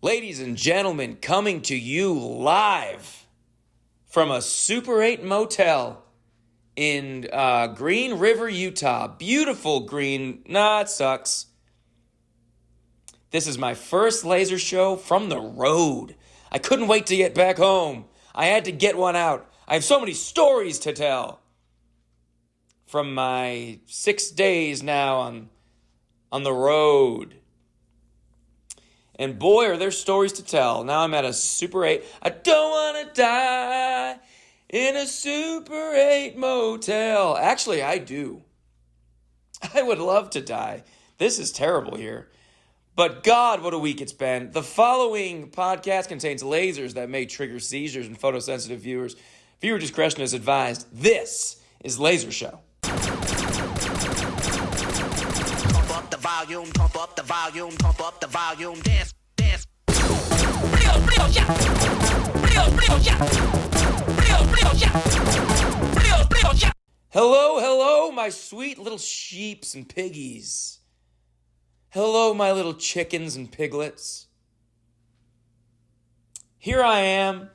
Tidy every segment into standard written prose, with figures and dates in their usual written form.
Ladies and gentlemen, coming to you live from a Super 8 motel in Green River, Utah. Beautiful green. Nah, it sucks. This is my first laser show from the road. I couldn't wait to get back home. I had to get one out. I have so many stories to tell from my 6 days now on the road. And boy, are there stories to tell. Now I'm at a Super 8. I don't want to die in a Super 8 motel. Actually, I do. I would love to die. This is terrible here. But God, what a week it's been. The following podcast contains lasers that may trigger seizures in photosensitive viewers. Viewer discretion is advised. This is Laser Show. Volume, pump up the volume, dance, dance. Hello, my sweet little sheeps and piggies. Hello, my little chickens and piglets. Here I am,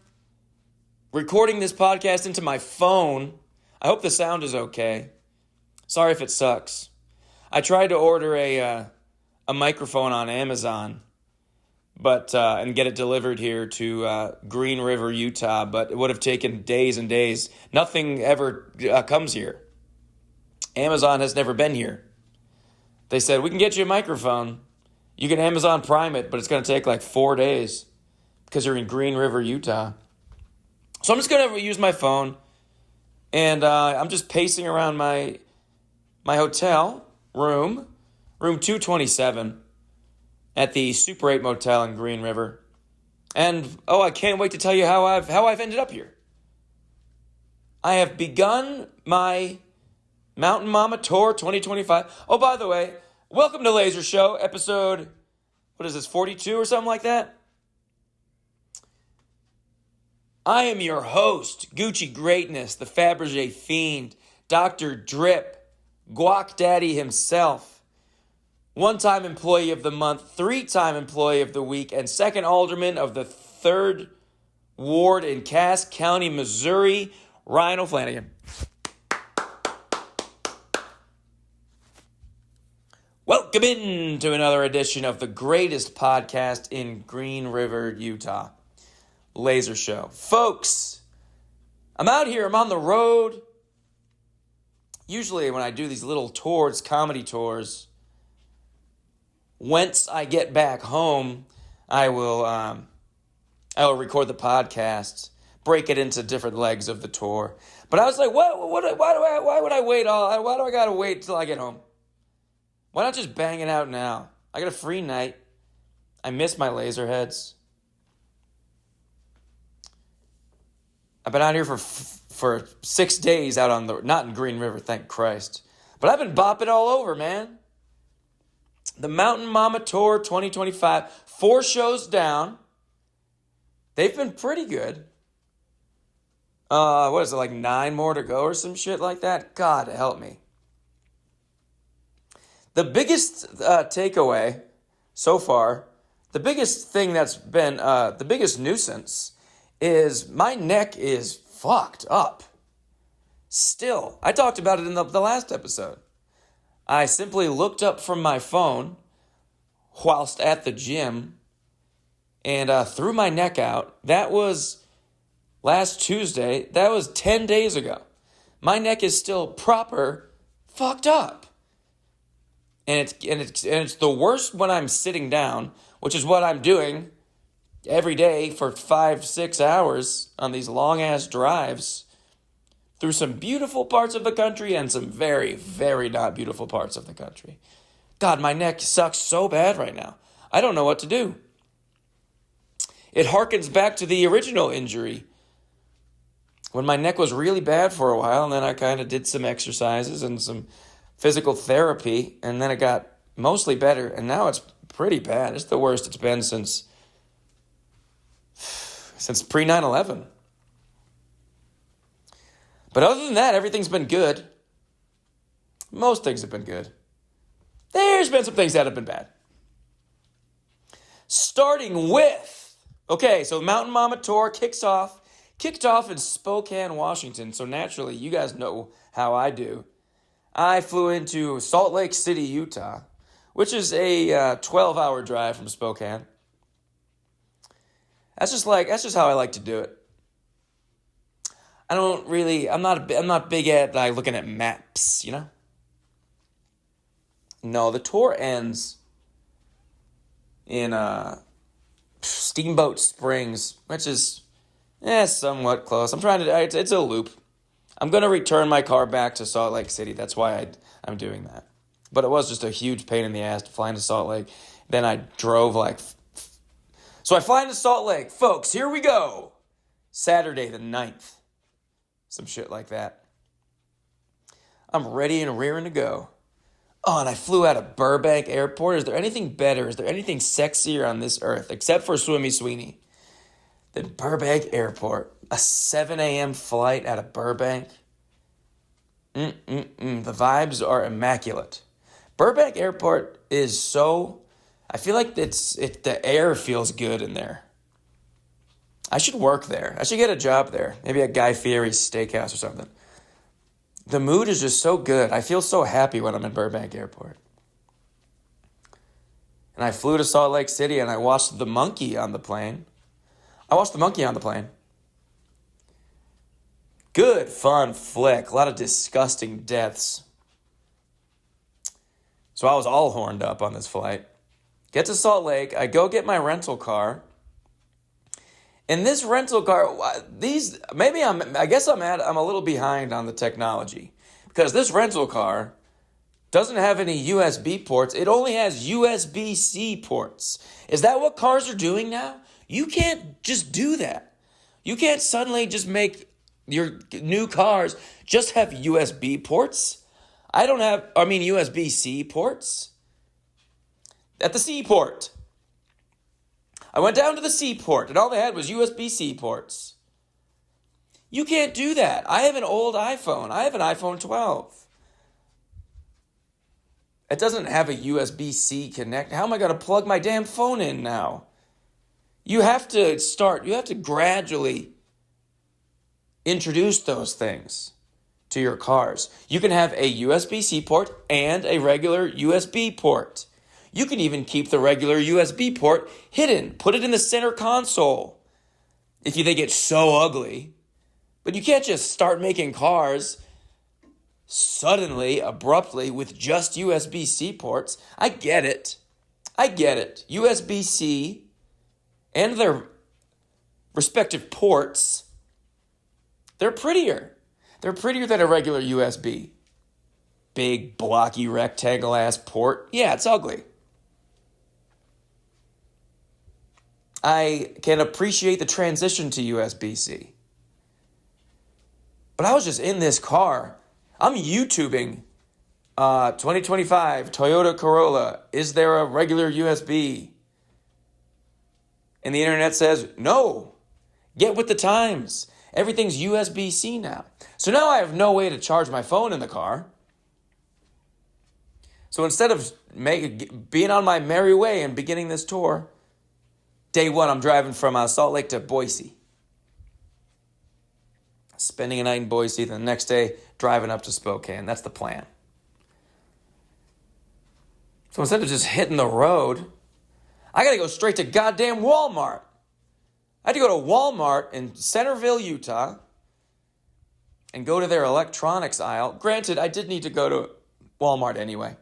recording this podcast into my phone. I hope the sound is okay. Sorry if it sucks. I tried to order a microphone on Amazon, but and get it delivered here to Green River, Utah, but it would have taken days and days. Nothing ever comes here. Amazon has never been here. They said, we can get you a microphone. You can Amazon Prime it, but it's going to take like 4 days because you're in Green River, Utah. So I'm just going to use my phone, and I'm just pacing around my hotel room 227 at the Super 8 Motel in Green River. And I can't wait to tell you how I've ended up here. I have begun my Mountain Mama Tour 2025. Oh, by the way, welcome to Laser Show, episode, 42 or something like that? I am your host, Gucci Greatness, the Fabergé Fiend, Dr. Drip, Guac Daddy himself, one-time employee of the month, three-time employee of the week, and second alderman of the 3rd Ward in Cass County, Missouri, Ryan O'Flanagan. Welcome in to another edition of the greatest podcast in Green River, Utah, Laser Show. Folks, I'm out here, I'm on the road. Usually when I do these little tours, comedy tours, once I get back home, I will record the podcast, break it into different legs of the tour. But I was like, why would I wait why do I gotta wait till I get home? Why not just bang it out now? I got a free night. I miss my laser heads. I've been out here for 6 days out on not in Green River, thank Christ. But I've been bopping all over, man. The Mountain Mama Tour 2025, 4 shows down. They've been pretty good. What is it, like 9 more to go or some shit like that? God help me. The biggest takeaway so far, the biggest thing that's been, the biggest nuisance is my neck is fucked up. Still, I talked about it in the last episode. I simply looked up from my phone whilst at the gym and threw my neck out. That was last Tuesday. That was 10 days ago. My neck is still proper fucked up. And it's the worst when I'm sitting down, which is what I'm doing every day for 5-6 hours on these long-ass drives through some beautiful parts of the country and some very, very not beautiful parts of the country. God, my neck sucks so bad right now. I don't know what to do. It harkens back to the original injury when my neck was really bad for a while, and then I kind of did some exercises and some physical therapy, and then it got mostly better, and now it's pretty bad. It's the worst it's been since pre-9/11. But other than that, everything's been good. Most things have been good. There's been some things that have been bad. Starting with, okay, so Mountain Mama Tour kicked off in Spokane, Washington. So naturally, you guys know how I do. I flew into Salt Lake City, Utah, which is a 12-hour drive from Spokane. That's just how I like to do it. I'm not big at like looking at maps, you know? No, the tour ends in Steamboat Springs, which is somewhat close. It's a loop. I'm going to return my car back to Salt Lake City. That's why I'm doing that. But it was just a huge pain in the ass to fly into Salt Lake. Then I drove So I fly into Salt Lake. Folks, here we go. Saturday the 9th. Some shit like that. I'm ready and rearing to go. Oh, and I flew out of Burbank Airport. Is there anything better? Is there anything sexier on this earth, except for Swimmy Sweeney, than Burbank Airport? A 7 a.m. flight out of Burbank. The vibes are immaculate. Burbank Airport is so... I feel like the air feels good in there. I should work there. I should get a job there. Maybe at Guy Fieri's Steakhouse or something. The mood is just so good. I feel so happy when I'm in Burbank Airport. And I flew to Salt Lake City and I watched the monkey on the plane. Good, fun flick. A lot of disgusting deaths. So I was all horned up on this flight. Get to Salt Lake. I go get my rental car. And this rental car, I guess I'm a little behind on the technology. Because this rental car doesn't have any USB ports. It only has USB-C ports. Is that what cars are doing now? You can't just do that. You can't suddenly just make your new cars just have USB ports. USB-C ports. At the C-port. I went down to the C-port, and all they had was USB-C ports. You can't do that. I have an old iPhone. I have an iPhone 12. It doesn't have a USB-C connect. How am I going to plug my damn phone in now? You have to gradually introduce those things to your cars. You can have a USB-C port and a regular USB port. You can even keep the regular USB port hidden. Put it in the center console if you think it's so ugly. But you can't just start making cars suddenly, abruptly, with just USB-C ports. I get it. USB-C and their respective ports, they're prettier. They're prettier than a regular USB. Big, blocky, rectangle-ass port. Yeah, it's ugly. I can appreciate the transition to USB-C. But I was just in this car. I'm YouTubing 2025 Toyota Corolla. Is there a regular USB? And the internet says, no. Get with the times. Everything's USB-C now. So now I have no way to charge my phone in the car. So instead of being on my merry way and beginning this tour, day one, I'm driving from Salt Lake to Boise. Spending a night in Boise, then the next day, driving up to Spokane. That's the plan. So instead of just hitting the road, I got to go straight to goddamn Walmart. I had to go to Walmart in Centerville, Utah, and go to their electronics aisle. Granted, I did need to go to Walmart anyway.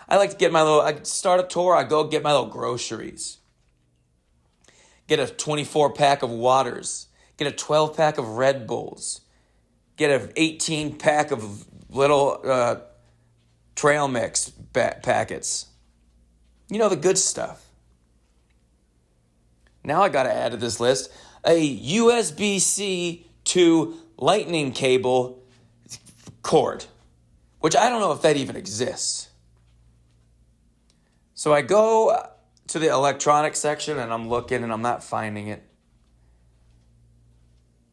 I like to get I start a tour, I go get my little groceries. Get a 24-pack of waters. Get a 12-pack of Red Bulls. Get an 18-pack of little trail mix packets. You know, the good stuff. Now I got to add to this list a USB-C to lightning cable cord, which I don't know if that even exists. So I go to the electronics section and I'm looking and I'm not finding it.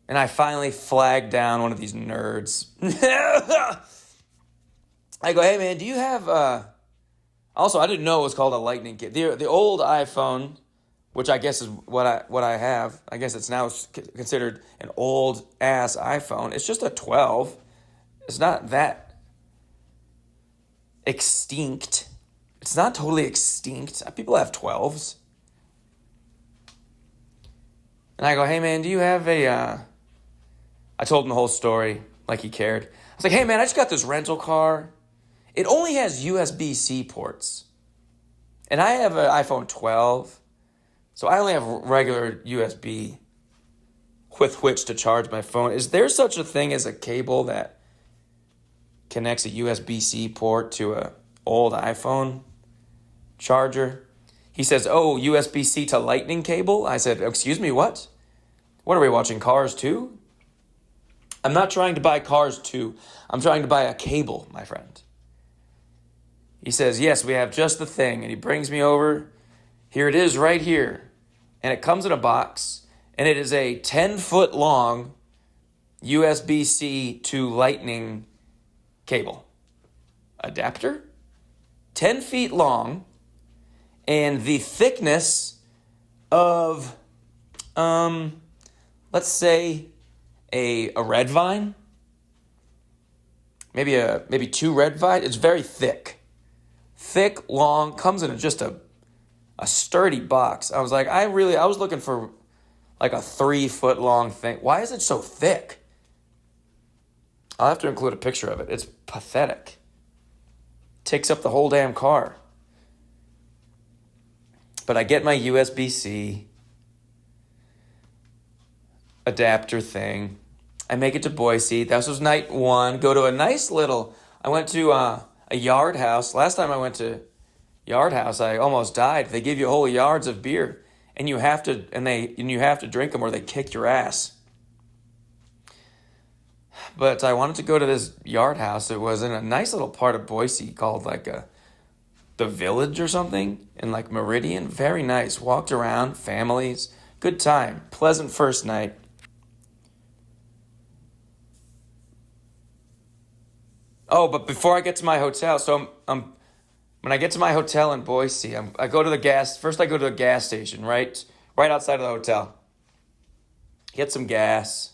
And I finally flag down one of these nerds. I go, hey man, do you have also I didn't know it was called a lightning cable. The old iPhone which I guess is what I have. I guess it's now considered an old ass iPhone. It's just a 12. It's not that extinct. It's not totally extinct. People have 12s. And I go, hey man, do you have a, I told him the whole story like he cared. I was like, hey man, I just got this rental car. It only has USB-C ports. And I have an iPhone 12. So I only have regular USB with which to charge my phone. Is there such a thing as a cable that connects a USB-C port to a old iPhone charger? He says, oh, USB-C to lightning cable? I said, excuse me, what? What are we watching, Cars 2? I'm not trying to buy Cars 2. I'm trying to buy a cable, my friend. He says, yes, we have just the thing. And he brings me over. Here it is right here. And it comes in a box. And it is a 10-foot long USB-C to lightning cable adapter. 10 feet long. And the thickness of, let's say, a red vine. Maybe 2 red vines. It's very thick. Thick, long, comes in just a sturdy box. I was like, I was looking for like a 3-foot long thing. Why is it so thick? I'll have to include a picture of it. It's pathetic. Takes up the whole damn car. But I get my USB-C adapter thing. I make it to Boise. That was night 1. Go to a nice little, I went to a yard house. Last time I went to yard house, I almost died. They give you whole yards of beer, and you have to drink them or they kick your ass. But I wanted to go to this yard house. It was in a nice little part of Boise called like the Village or something, in like Meridian. Very nice. Walked around, families, good time, pleasant first night. Oh, but before I get to my hotel, so when I get to my hotel in Boise, I go to the gas. First, I go to a gas station right outside of the hotel. Get some gas.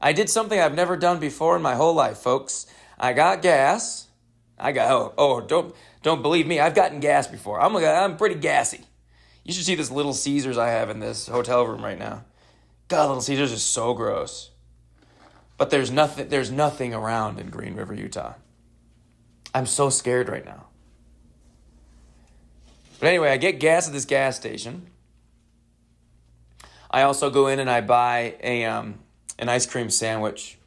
I did something I've never done before in my whole life, folks. I got gas. Don't believe me. I've gotten gas before. I'm pretty gassy. You should see this Little Caesars I have in this hotel room right now. God, Little Caesars is so gross. But there's nothing around in Green River, Utah. I'm so scared right now. But anyway, I get gas at this gas station. I also go in and I buy an ice cream sandwich.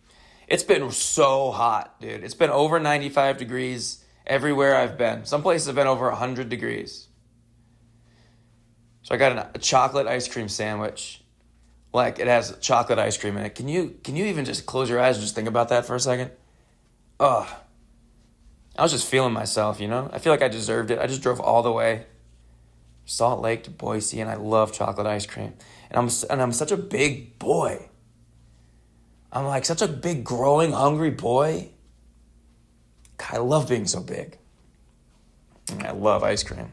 It's been so hot, dude. It's been over 95 degrees everywhere I've been. Some places have been over 100 degrees. So I got a chocolate ice cream sandwich. Like, it has chocolate ice cream in it. Can you even just close your eyes and just think about that for a second? Ugh. I was just feeling myself, you know? I feel like I deserved it. I just drove all the way. Salt Lake to Boise, and I love chocolate ice cream. And I'm such a big boy. I'm like such a big, growing, hungry boy. God, I love being so big. I love ice cream.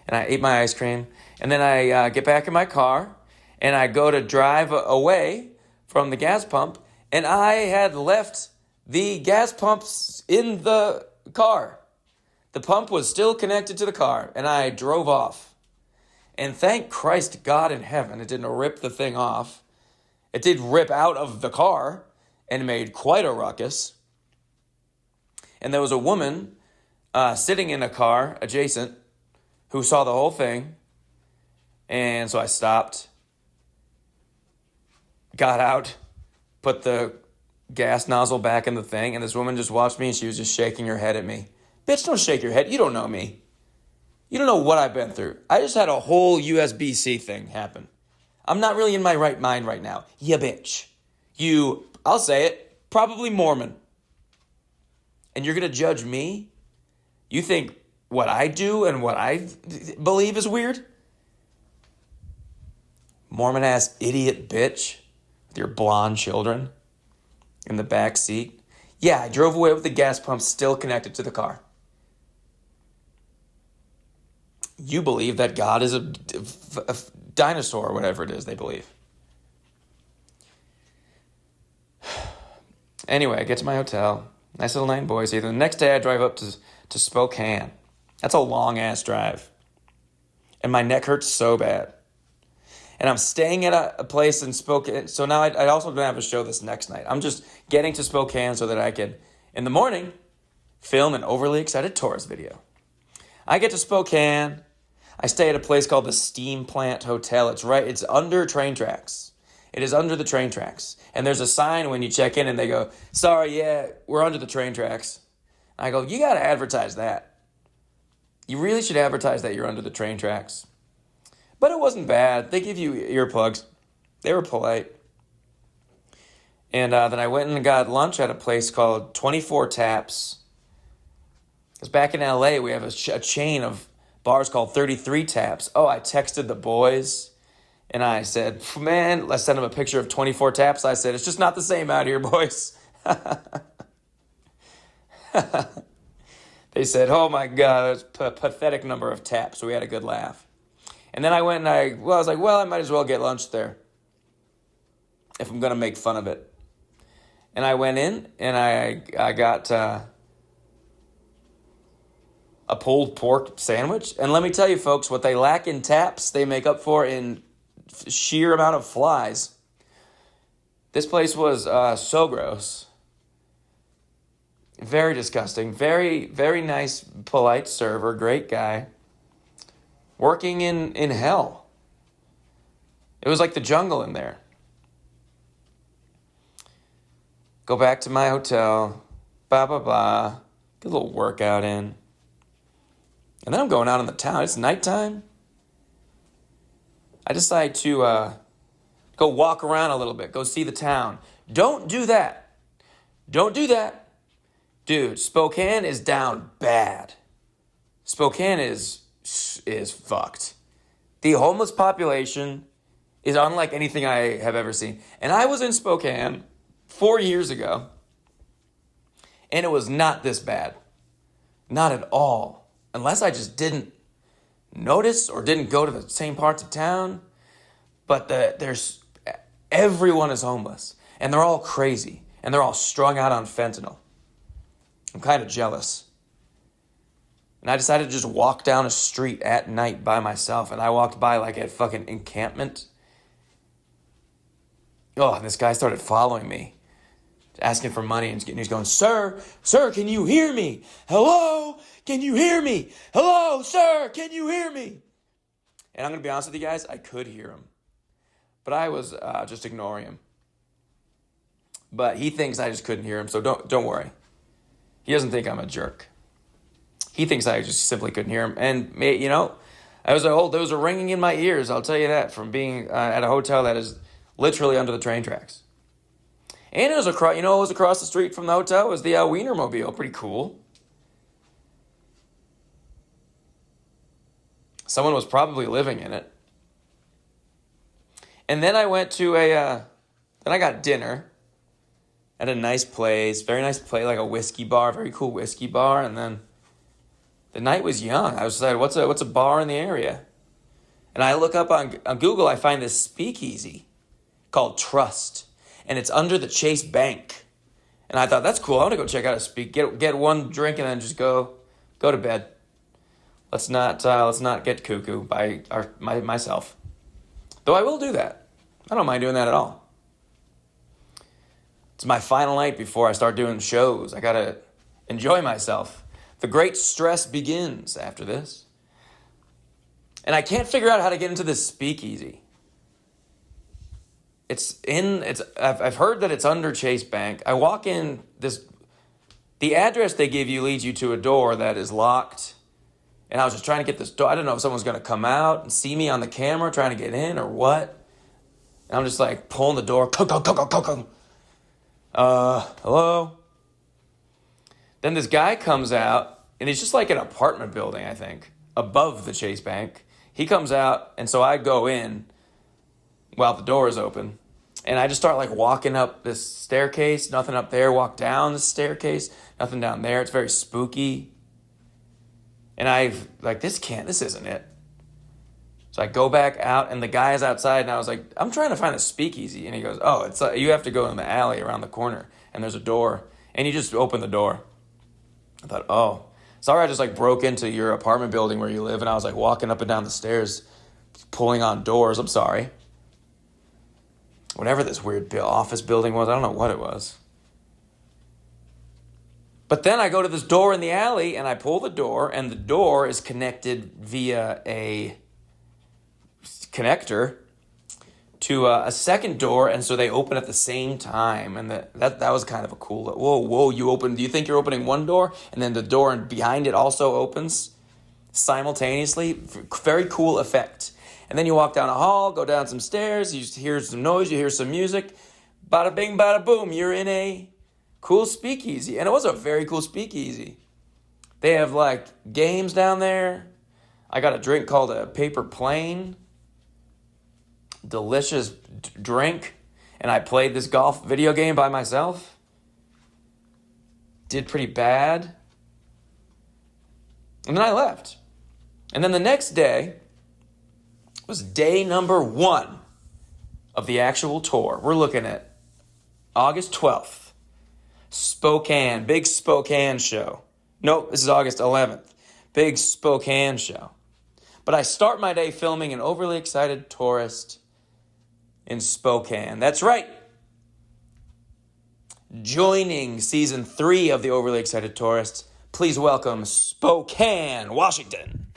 And I ate my ice cream. And then I get back in my car. And I go to drive away from the gas pump. And I had left the gas pumps in the car. The pump was still connected to the car. And I drove off. And thank Christ God in heaven, it didn't rip the thing off. It did rip out of the car and made quite a ruckus. And there was a woman sitting in a car adjacent who saw the whole thing. And so I stopped, got out, put the gas nozzle back in the thing, and this woman just watched me and she was just shaking her head at me. Bitch, don't shake your head. You don't know me. You don't know what I've been through. I just had a whole USB-C thing happen. I'm not really in my right mind right now. Yeah, bitch. You, I'll say it, probably Mormon. And you're going to judge me? You think what I do and what I believe is weird? Mormon-ass idiot bitch with your blonde children in the back seat. Yeah, I drove away with the gas pump still connected to the car. you believe that God is a dinosaur or whatever it is they believe. Anyway, I get to my hotel. Nice little night in Boise. The next day I drive up to Spokane. That's a long-ass drive. And my neck hurts so bad. And I'm staying at a place in Spokane. So now I also don't have a show this next night. I'm just getting to Spokane so that I can, in the morning, film an overly excited tourist video. I get to Spokane. I stay at a place called the Steam Plant Hotel. It's under train tracks. It is under the train tracks. And there's a sign when you check in and they go, sorry, yeah, we're under the train tracks. I go, you got to advertise that. You really should advertise that you're under the train tracks. But it wasn't bad. They give you earplugs. They were polite. And then I went and got lunch at a place called 24 Taps. Because back in LA, we have a chain of bars called 33 Taps. Oh, I texted the boys. And I said, man, let's send them a picture of 24 Taps. I said, it's just not the same out here, boys. They said, oh my God, it's a pathetic number of taps. So we had a good laugh. And then I went and I was like, well, I might as well get lunch there if I'm going to make fun of it. And I went in and I got a pulled pork sandwich. And let me tell you, folks, what they lack in taps, they make up for in sheer amount of flies. This place was so gross. Very disgusting. Very, very nice, polite server. Great guy. Working in hell. It was like the jungle in there. Go back to my hotel. Blah, blah, blah. Get a little workout in. And then I'm going out in the town. It's nighttime. I decide to go walk around a little bit. Go see the town. Don't do that. Don't do that. Dude, Spokane is down bad. Spokane is fucked. The homeless population is unlike anything I have ever seen. And I was in Spokane 4 years ago, and it was not this bad. Not at all. Unless I just didn't notice or didn't go to the same parts of town. But everyone is homeless, and they're all crazy, and they're all strung out on fentanyl. I'm kind of jealous. And I decided to just walk down a street at night by myself. And I walked by like a fucking encampment. Oh, and this guy started following me, asking for money. And he's going, sir, can you hear me? Hello, can you hear me? Hello, sir, can you hear me? And I'm going to be honest with you guys, I could hear him. But I was just ignoring him. But he thinks I just couldn't hear him, so don't worry. He doesn't think I'm a jerk. He thinks I just simply couldn't hear him. And, you know, those are ringing in my ears, I'll tell you that, from being at a hotel that is literally under the train tracks. And it was across the street from the hotel was the Wienermobile. Pretty cool. Someone was probably living in it. And then I went to then I got dinner at a nice place, very nice place, like a whiskey bar, very cool whiskey bar. And then the night was young. I was like, what's a bar in the area? And I look up on Google, I find this speakeasy called Trust. And it's under the Chase Bank. And I thought, that's cool. I want to go check out a get one drink and then just go to bed. Let's not get cuckoo by myself. Though I will do that. I don't mind doing that at all. It's my final night before I start doing shows. I gotta enjoy myself. The great stress begins after this. And I can't figure out how to get into this speakeasy. I've heard that it's under Chase Bank. I walk in the address they give you leads you to a door that is locked. And I was just trying to get this door. I don't know if someone's going to come out and see me on the camera trying to get in or what. And I'm just like pulling the door. Hello? Then this guy comes out, and it's just like an apartment building, I think, above the Chase Bank. He comes out, and so I go in while the door is open. And I just start like walking up this staircase, nothing up there. Walk down the staircase, nothing down there. It's very spooky. And this isn't it. So I go back out, and the guy's outside, and I was like, I'm trying to find a speakeasy. And he goes, oh, it's you have to go in the alley around the corner, and there's a door, and you just open the door. I thought, oh, sorry, I just like broke into your apartment building where you live, and I was like walking up and down the stairs, pulling on doors. I'm sorry. Whatever this weird office building was, I don't know what it was. But then I go to this door in the alley, and I pull the door, and the door is connected via a connector to a second door, and so they open at the same time, and that was kind of a cool. Whoa! Do you think you're opening one door, and then the door behind it also opens simultaneously? Very cool effect. And then you walk down a hall, go down some stairs, you hear some noise, you hear some music, bada bing, bada boom, you're in a cool speakeasy, and it was a very cool speakeasy. They have like games down there. I got a drink called a paper plane. Delicious drink, and I played this golf video game by myself. Did pretty bad. And then I left. And then the next day was day number 1 of the actual tour. We're looking at August 12th. Spokane, big Spokane show. Nope, this is August 11th. Big Spokane show. But I start my day filming an overly excited tourist in Spokane. That's right. Joining season 3 of the Overly Excited Tourist, please welcome Spokane, Washington.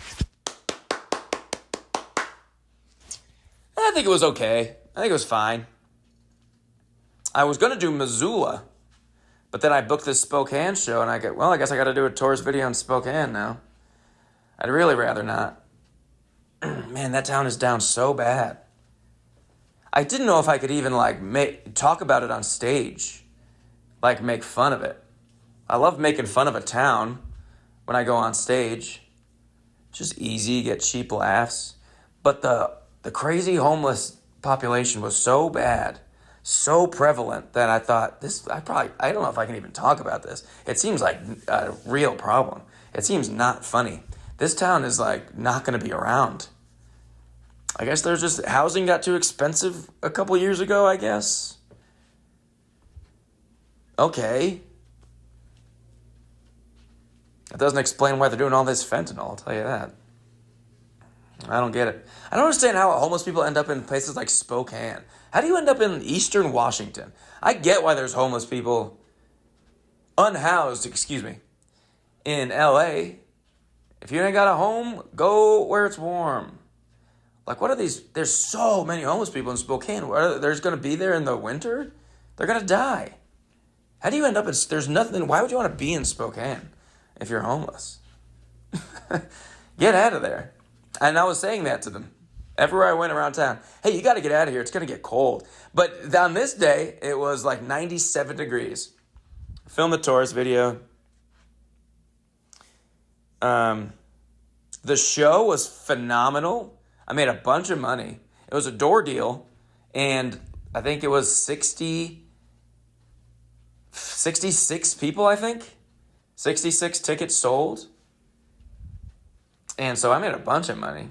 I think it was okay. I think it was fine. I was going to do Missoula, but then I booked this Spokane show, and I guess I got to do a tourist video in Spokane now. I'd really rather not. Man, that town is down so bad. I didn't know if I could even talk about it on stage, make fun of it. I love making fun of a town when I go on stage. It's just easy, get cheap laughs. But the crazy homeless population was so bad, so prevalent, that I thought I don't know if I can even talk about this. It seems like a real problem. It seems not funny. This town is not going to be around. I guess there's just housing got too expensive a couple years ago, I guess. Okay. It doesn't explain why they're doing all this fentanyl, I'll tell you that. I don't get it. I don't understand how homeless people end up in places like Spokane. How do you end up in eastern Washington? I get why there's homeless people unhoused, in LA. If you ain't got a home, go where it's warm. What are these? There's so many homeless people in Spokane. There's going to be there in the winter? They're going to die. How do you end up there's nothing. Why would you want to be in Spokane if you're homeless? Get out of there. And I was saying that to them everywhere I went around town. Hey, you got to get out of here. It's going to get cold. But on this day, it was 97 degrees. I filmed the tourist video. The show was phenomenal. I made a bunch of money. It was a door deal, and I think it was 66 people, I think. 66 tickets sold. And so I made a bunch of money.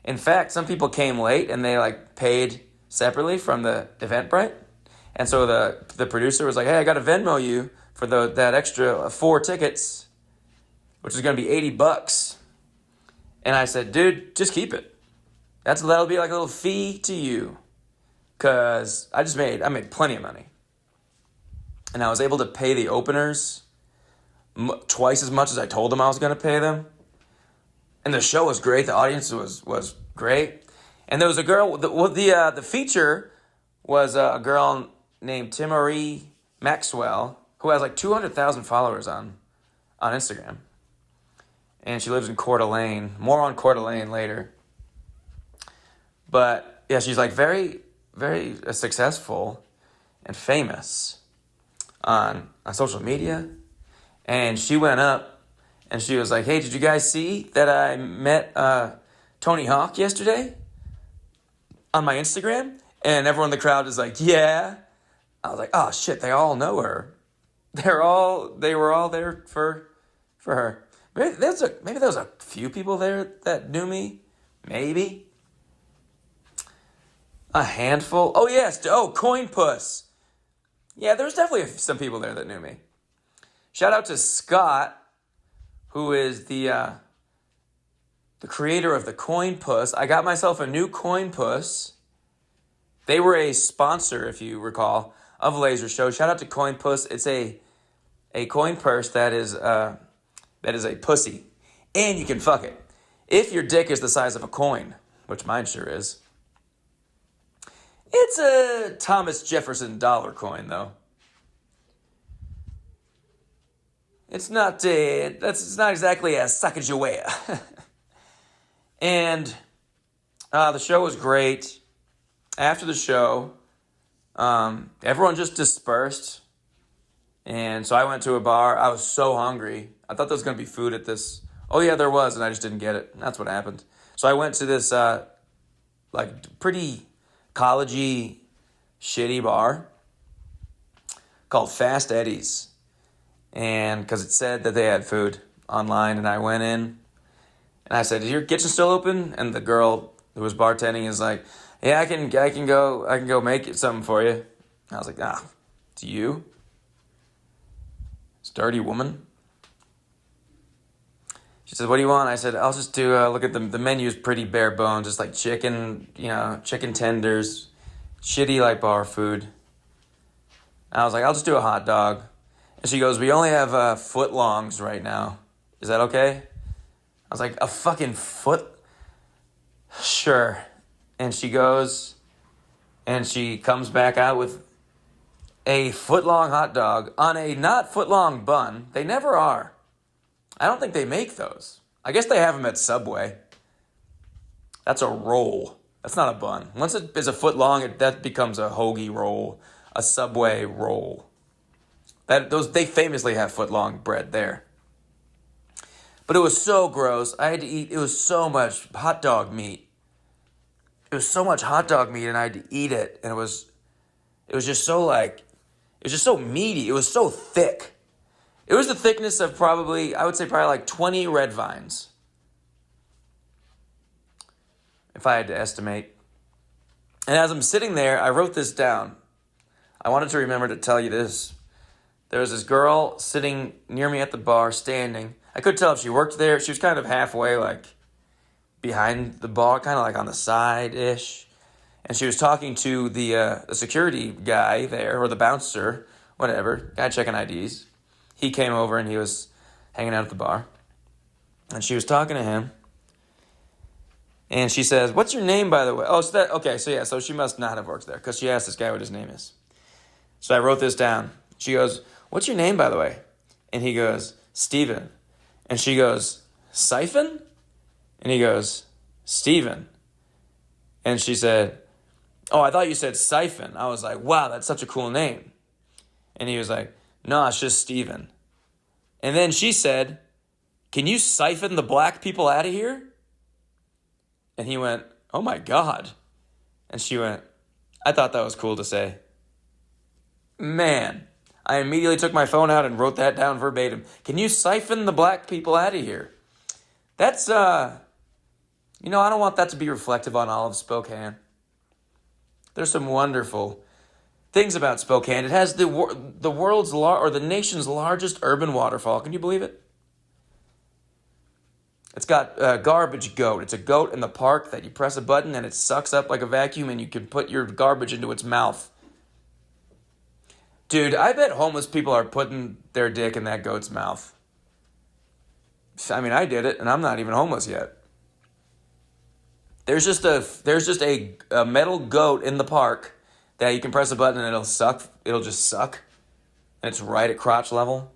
In fact, some people came late, and they paid separately from the Eventbrite. And so the producer was like, hey, I got to Venmo you for that extra 4 tickets, which is going to be $80. And I said, dude, just keep it. That'll be a little fee to you. Because I made plenty of money. And I was able to pay the openers twice as much as I told them I was going to pay them. And the show was great. The audience was great. And there was a girl, the feature was a girl named Timmarie Maxwell, who has 200,000 followers on Instagram. And she lives in Coeur d'Alene. More on Coeur d'Alene later. But yeah, she's very, very successful and famous on social media. And she went up and she was like, hey, did you guys see that I met Tony Hawk yesterday on my Instagram? And everyone in the crowd is like, yeah. I was like, oh shit, they all know her. They were all there for her. maybe there was a few people there that knew me. Maybe. A handful. Oh, yes. Oh, Coin Puss. Yeah, there was definitely some people there that knew me. Shout out to Scott, who is the creator of the Coin Puss. I got myself a new Coin Puss. They were a sponsor, if you recall, of Laser Show. Shout out to Coin Puss. It's a coin purse that is a pussy, and you can fuck it if your dick is the size of a coin, which mine sure is. It's a Thomas Jefferson dollar coin, though. It's not exactly a Sacagawea. And the show was great. After the show, everyone just dispersed. And so I went to a bar. I was so hungry. I thought there was going to be food at this. Oh, yeah, there was, and I just didn't get it. That's what happened. So I went to this pretty college-y, shitty bar called Fast Eddie's. And because it said that they had food online, and I went in, and I said, "Is your kitchen still open?" And the girl who was bartending is like, "Yeah, I can go make it something for you." And I was like, "It's you? It's dirty woman." She said, "What do you want?" I said, "I'll just do look at the menu's pretty bare bones, just like chicken tenders, shitty like bar food." And I was like, "I'll just do a hot dog." And she goes, "We only have footlongs right now. Is that okay?" I was like, "A fucking foot? Sure." And she goes, and she comes back out with a foot-long hot dog on a not foot-long bun. They never are. I don't think they make those. I guess they have them at Subway. That's a roll. That's not a bun. Once it is a foot long, that becomes a hoagie roll, a Subway roll. They famously have foot-long bread there. But it was so gross. I had to eat. It was so much hot dog meat. It was so much hot dog meat, and I had to eat it. And it was just so meaty. It was so thick. It was the thickness of probably like 20 red vines, if I had to estimate. And as I'm sitting there, I wrote this down. I wanted to remember to tell you this. There was this girl sitting near me at the bar, standing. I couldn't tell if she worked there. She was kind of halfway, like, behind the bar, kind of like on the side-ish. And she was talking to the security guy there, or the bouncer, whatever, guy checking IDs. He came over and he was hanging out at the bar. And she was talking to him. And she says, "What's your name, by the way?" Oh, so she must not have worked there, because she asked this guy what his name is. So I wrote this down. She goes, "What's your name, by the way?" And he goes, "Steven." And she goes, "Siphon?" And he goes, "Steven." And she said, "Oh, I thought you said Siphon." I was like, "Wow, that's such a cool name." And he was like, "No, it's just Steven." And then she said, "Can you siphon the black people out of here?" And he went, "Oh my God." And she went, "I thought that was cool to say." Man, I immediately took my phone out and wrote that down verbatim. Can you siphon the black people out of here? That's, I don't want that to be reflective on all of Spokane. There's some wonderful things about Spokane. It has the world's the nation's largest urban waterfall. Can you believe it? It's got a garbage goat. It's a goat in the park that you press a button and it sucks up like a vacuum and you can put your garbage into its mouth. Dude, I bet homeless people are putting their dick in that goat's mouth. I mean, I did it, and I'm not even homeless yet. There's just a metal goat in the park that you can press a button and it'll suck. It'll just suck, and it's right at crotch level.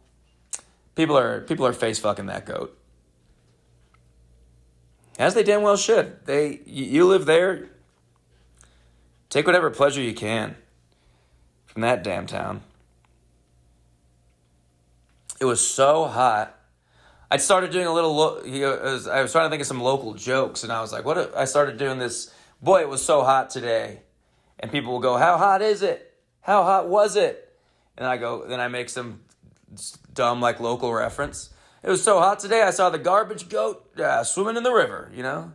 People are face fucking that goat, as they damn well should. You live there. Take whatever pleasure you can from that damn town. It was so hot. I started doing a little. I was trying to think of some local jokes, and I was like, "What?" I started doing this. Boy, it was so hot today, and people will go, "How hot is it? How hot was it?" And I go, then I make some dumb like local reference. It was so hot today, I saw the garbage goat swimming in the river, you know?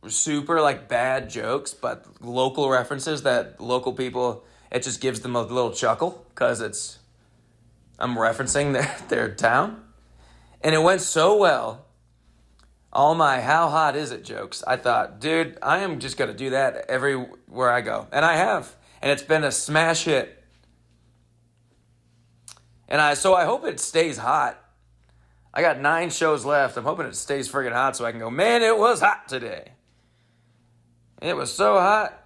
Super, like, bad jokes, but local references that local people, it just gives them a little chuckle because I'm referencing their town. And it went so well. All my how hot is it jokes. I thought, dude, I am just going to do that everywhere I go. And I have. And it's been a smash hit. And so I hope it stays hot. I got 9 shows left. I'm hoping it stays friggin' hot so I can go, man, it was hot today. It was so hot.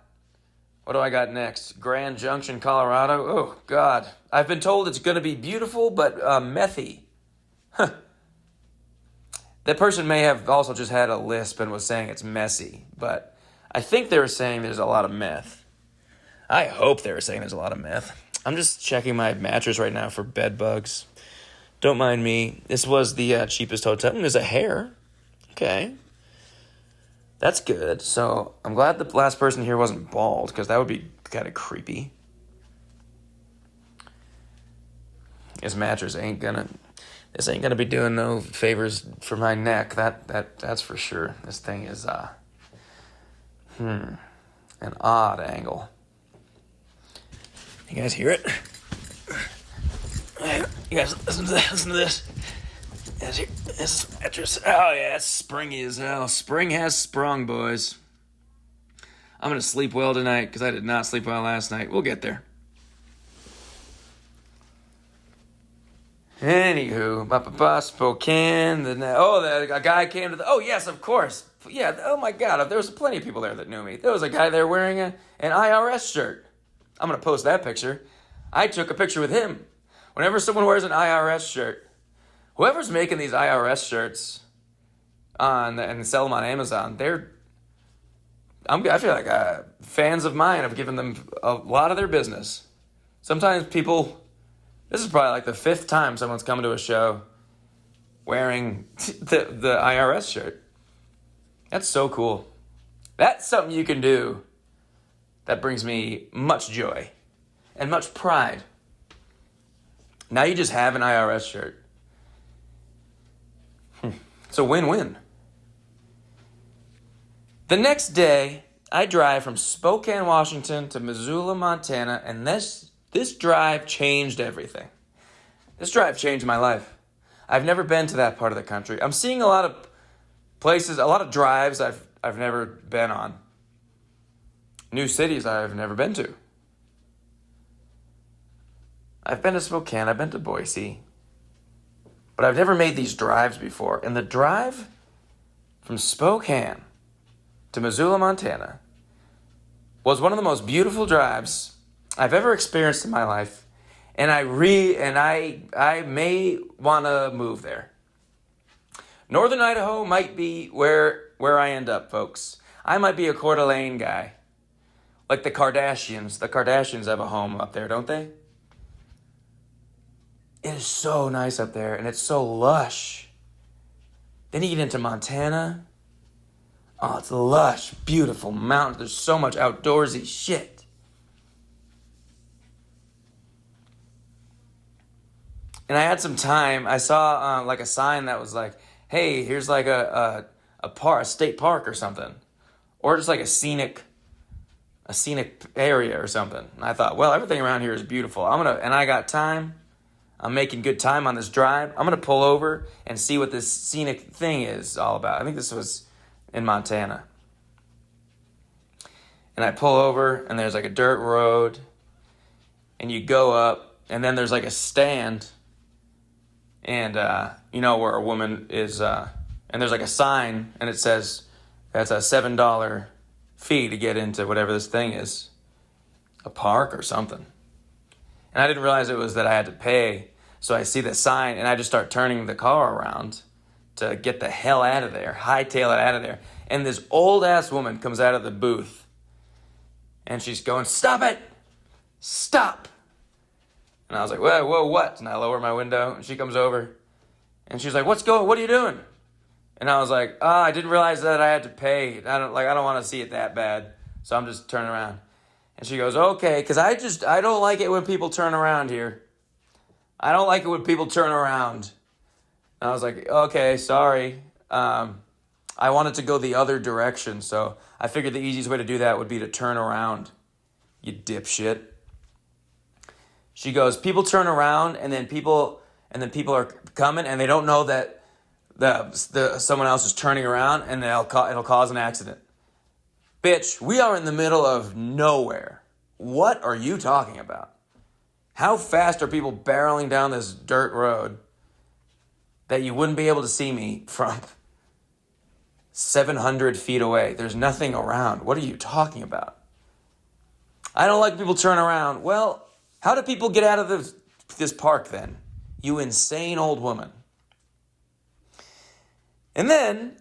What do I got next? Grand Junction, Colorado. Oh, God. I've been told it's going to be beautiful, but methy. Huh. That person may have also just had a lisp and was saying it's messy, but I think they were saying there's a lot of meth. I hope they were saying there's a lot of meth. I'm just checking my mattress right now for bed bugs. Don't mind me. This was the cheapest hotel. There's a hair. Okay. That's good. So I'm glad the last person here wasn't bald, because that would be kind of creepy. This mattress ain't gonna be doing no favors for my neck. That's for sure. This thing is an odd angle. You guys hear it? You guys listen to this. This is mattress. Oh yeah, it's springy as hell. Spring has sprung, boys. I'm gonna sleep well tonight because I did not sleep well last night. We'll get there. Anywho, Spokane. A guy came to the. Oh yes, of course. Yeah. Oh my God, there was plenty of people there that knew me. There was a guy there wearing an IRS shirt. I'm gonna post that picture. I took a picture with him. Whenever someone wears an IRS shirt, whoever's making these IRS shirts and sell them on Amazon, I feel like fans of mine have given them a lot of their business. Sometimes people. This is probably like the 5th time someone's come to a show wearing the IRS shirt. That's so cool. That's something you can do that brings me much joy and much pride. Now you just have an IRS shirt. It's a win-win. The next day, I drive from Spokane, Washington to Missoula, Montana, and this drive changed everything. This drive changed my life. I've never been to that part of the country. I'm seeing a lot of places, a lot of drives I've never been on. New cities I've never been to. I've been to Spokane, I've been to Boise, but I've never made these drives before. And the drive from Spokane to Missoula, Montana was one of the most beautiful drives I've ever experienced in my life, and I may want to move there. Northern Idaho might be where I end up, folks. I might be a Coeur d'Alene guy. Like the Kardashians. The Kardashians have a home up there, don't they? It is so nice up there, and it's so lush. Then you get into Montana. Oh, it's lush, beautiful mountains. There's so much outdoorsy shit. And I had some time. I saw like a sign that was like, hey, here's like a state park or something. Or just like a scenic area or something. And I thought, well, everything around here is beautiful. And I got time. I'm making good time on this drive. I'm going to pull over and see what this scenic thing is all about. I think this was in Montana. And I pull over, and there's like a dirt road. And you go up, and then there's like a stand. And, where a woman is, and there's like a sign, and it says that's a $7 fee to get into whatever this thing is. A park or something. And I didn't realize it was that I had to pay. So I see the sign, and I just start turning the car around to get the hell out of there, hightail it out of there. And this old-ass woman comes out of the booth, and she's going, stop it! Stop! And I was like, whoa, what? And I lower my window, and she comes over, and she's like, what are you doing? And I was like, I didn't realize that I had to pay. I don't want to see it that bad. So I'm just turning around. And she goes, okay, because I don't like it when people turn around here. I don't like it when people turn around. And I was like, okay, sorry. I wanted to go the other direction, so I figured the easiest way to do that would be to turn around, you dipshit. She goes, people turn around, and then people are coming, and they don't know that the someone else is turning around, and it'll cause an accident. Bitch, we are in the middle of nowhere. What are you talking about? How fast are people barreling down this dirt road that you wouldn't be able to see me from 700 feet away? There's nothing around. What are you talking about? I don't like people turn around. Well, how do people get out of this park then? You insane old woman. And then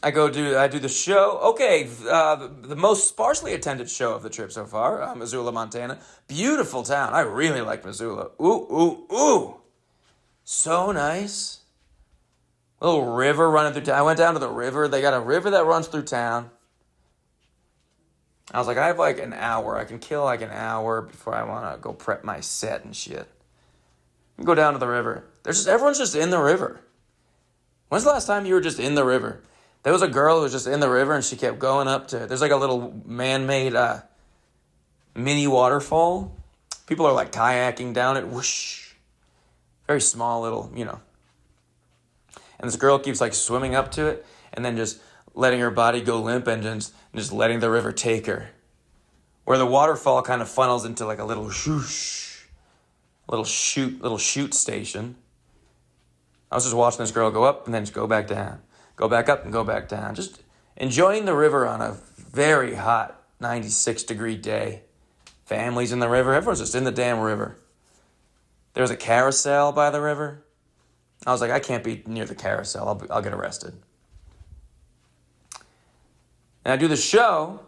I do the show. Okay, the most sparsely attended show of the trip so far, Missoula, Montana. Beautiful town. I really like Missoula. Ooh, ooh, ooh. So nice. Little river running through town. I went down to the river. They got a river that runs through town. I was like, I have like an hour. I can kill like an hour before I want to go prep my set and shit. Go down to the river. Everyone's just in the river. When's the last time you were just in the river? There was a girl who was just in the river and she kept going up to, there's like a little man-made mini waterfall. People are like kayaking down it. Whoosh. Very small little, And this girl keeps like swimming up to it and then just letting her body go limp and just letting the river take her. Where the waterfall kind of funnels into like a little whoosh, little shoot station. I was just watching this girl go up and then just go back down. Go back up and go back down. Just enjoying the river on a very hot 96-degree day. Families in the river. Everyone's just in the damn river. There was a carousel by the river. I was like, I can't be near the carousel. I'll get arrested. And I do the show.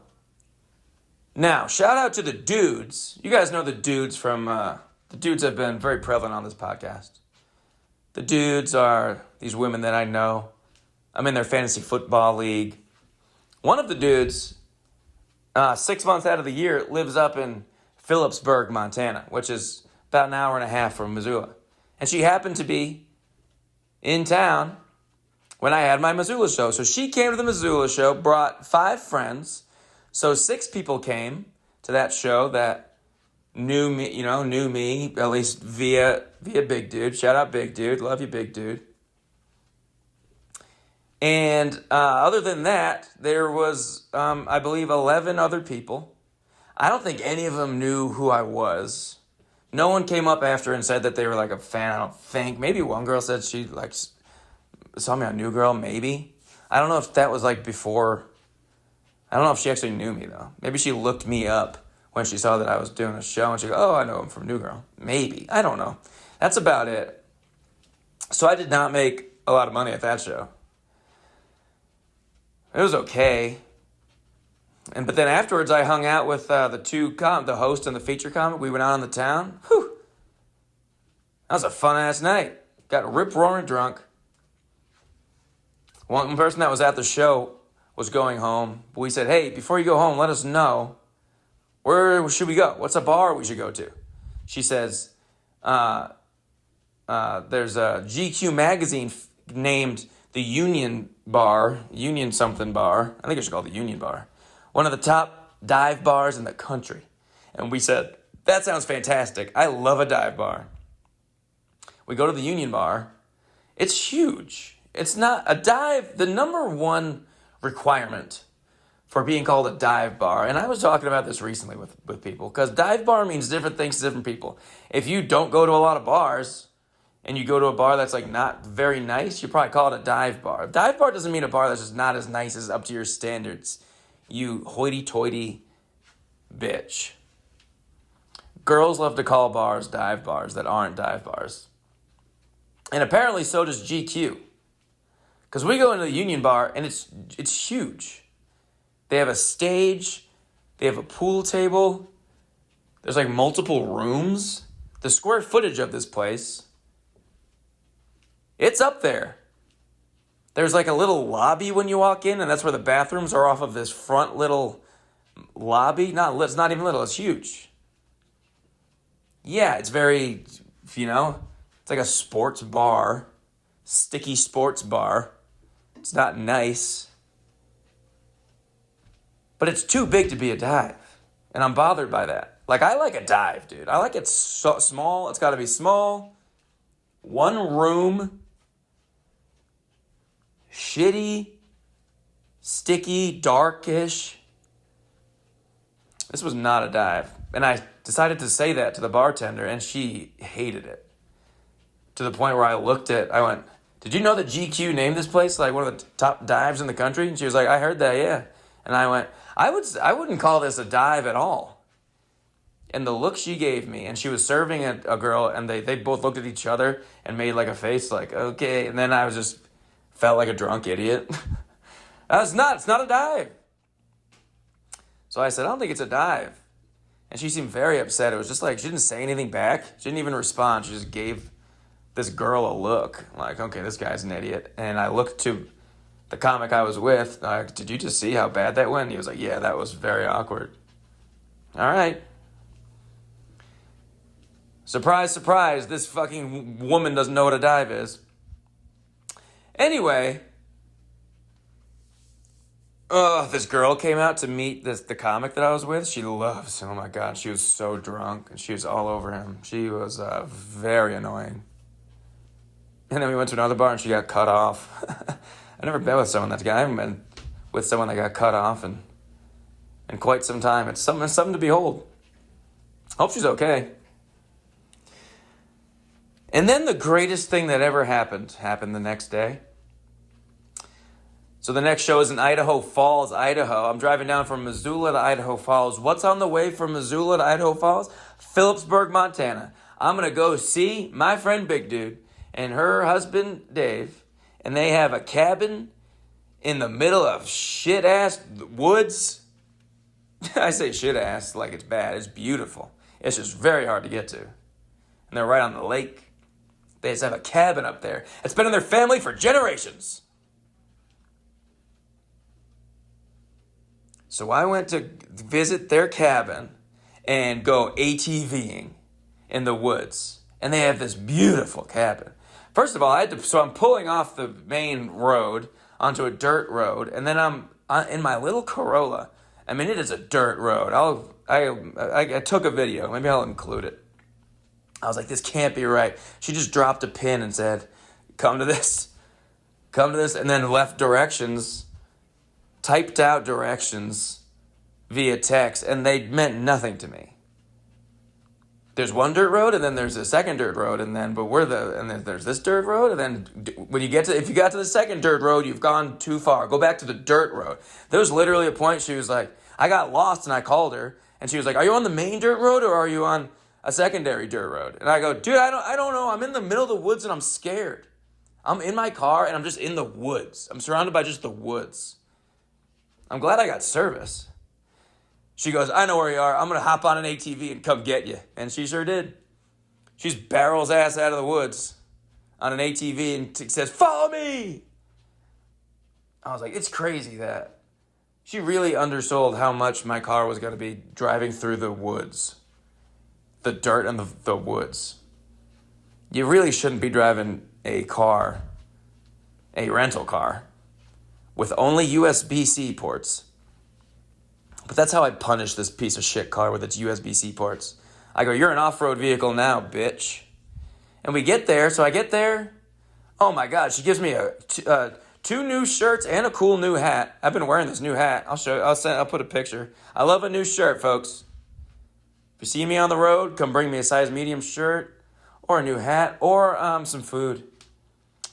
Now, shout out to the dudes. You guys know the dudes from... the dudes have been very prevalent on this podcast. The dudes are these women that I know. I'm in their fantasy football league. One of the dudes, 6 months out of the year, lives up in Phillipsburg, Montana, which is about an hour and a half from Missoula. And she happened to be in town when I had my Missoula show. So she came to the Missoula show, brought 5 friends. So 6 people came to that show that knew me, at least via Big Dude. Shout out Big Dude. Love you, Big Dude. And other than that, there was, I believe, 11 other people. I don't think any of them knew who I was. No one came up after and said that they were like a fan, I don't think. Maybe one girl said she like saw me on New Girl, maybe. I don't know if that was like before. I don't know if she actually knew me, though. Maybe she looked me up when she saw that I was doing a show, and she goes, oh, I know him from New Girl. Maybe. I don't know. That's about it. So I did not make a lot of money at that show. It was okay. But then afterwards, I hung out with the host and the feature comic. We went out on the town. Whew. That was a fun-ass night. Got rip-roaring drunk. One person that was at the show was going home. We said, hey, before you go home, let us know. Where should we go? What's a bar we should go to? She says, there's a GQ magazine named the Union Bar, Union something bar. I think I should call it the Union Bar. One of the top dive bars in the country. And we said, that sounds fantastic. I love a dive bar. We go to the Union Bar. It's huge. It's not a dive. The number one requirement for being called a dive bar, and I was talking about this recently with people, because dive bar means different things to different people. If you don't go to a lot of bars, and you go to a bar that's like not very nice, you probably call it a dive bar. A dive bar doesn't mean a bar that's just not as nice as up to your standards. You hoity-toity bitch. Girls love to call bars dive bars that aren't dive bars. And apparently so does GQ. Because we go into the Union Bar, and it's huge. They have a stage. They have a pool table. There's like multiple rooms. The square footage of this place, it's up there. There's like a little lobby when you walk in, and that's where the bathrooms are off of this front little lobby. It's not even little. It's huge. Yeah, it's very, it's like a sports bar. sticky sports bar. It's not nice. But it's too big to be a dive. And I'm bothered by that. Like, I like a dive, dude. I like it so small. It's got to be small. One room. Shitty. Sticky. Darkish. This was not a dive. And I decided to say that to the bartender, and she hated it. To the point where I went, did you know that GQ named this place like one of the top dives in the country? And she was like, I heard that, yeah. And I went, I wouldn't call this a dive at all. And the look she gave me, and she was serving a girl, and they both looked at each other and made like a face like, okay. And then I was just felt like a drunk idiot. It's not a dive. So I said, I don't think it's a dive. And she seemed very upset. It was just like, she didn't say anything back. She didn't even respond. She just gave this girl a look. Like, okay, this guy's an idiot. And I looked to the comic I was with. Did you just see how bad that went? And he was like, yeah, that was very awkward. All right. Surprise, surprise, this fucking woman doesn't know what a dive is. Anyway, this girl came out to meet the comic that I was with. She loves him. Oh my God, she was so drunk, and she was all over him. She was very annoying. And then we went to another bar, and she got cut off. I've never been with someone that guy. I haven't been with someone that got cut off in quite some time. It's something to behold. Hope she's okay. And then the greatest thing that ever happened the next day. So the next show is in Idaho Falls, Idaho. I'm driving down from Missoula to Idaho Falls. What's on the way from Missoula to Idaho Falls? Phillipsburg, Montana. I'm going to go see my friend Big Dude and her husband Dave. And they have a cabin in the middle of shit-ass woods. I say shit-ass like it's bad. It's beautiful. It's just very hard to get to. And they're right on the lake. They just have a cabin up there. It's been in their family for generations. So I went to visit their cabin and go ATVing in the woods. And they have this beautiful cabin. First of all, I'm pulling off the main road onto a dirt road. And then I'm in my little Corolla. I mean, it is a dirt road. I took a video. Maybe I'll include it. I was like, this can't be right. She just dropped a pin and said, come to this, and then left directions, typed out directions via text, and they meant nothing to me. There's one dirt road, and then there's a second dirt road, and then there's this dirt road, and then if you got to the second dirt road, you've gone too far. Go back to the dirt road. There was literally a point she was like, I got lost, and I called her, and she was like, are you on the main dirt road, or are you on a secondary dirt road? And I go, dude, I don't know. I'm in the middle of the woods and I'm scared. I'm in my car and I'm just in the woods. I'm surrounded by just the woods. I'm glad I got service. She goes, I know where you are. I'm going to hop on an ATV and come get you. And she sure did. She's barrels ass out of the woods on an ATV and says, follow me. I was like, it's crazy that she really undersold how much my car was going to be driving through the woods. The dirt and the woods. You really shouldn't be driving a rental car, with only USB-C ports. But that's how I punish this piece of shit car with its USB-C ports. I go, you're an off-road vehicle now, bitch. And we get there, so I get there. Oh my God, she gives me two new shirts and a cool new hat. I've been wearing this new hat. I'll show you. I'll put a picture. I love a new shirt, folks. If you see me on the road, come bring me a size medium shirt or a new hat or some food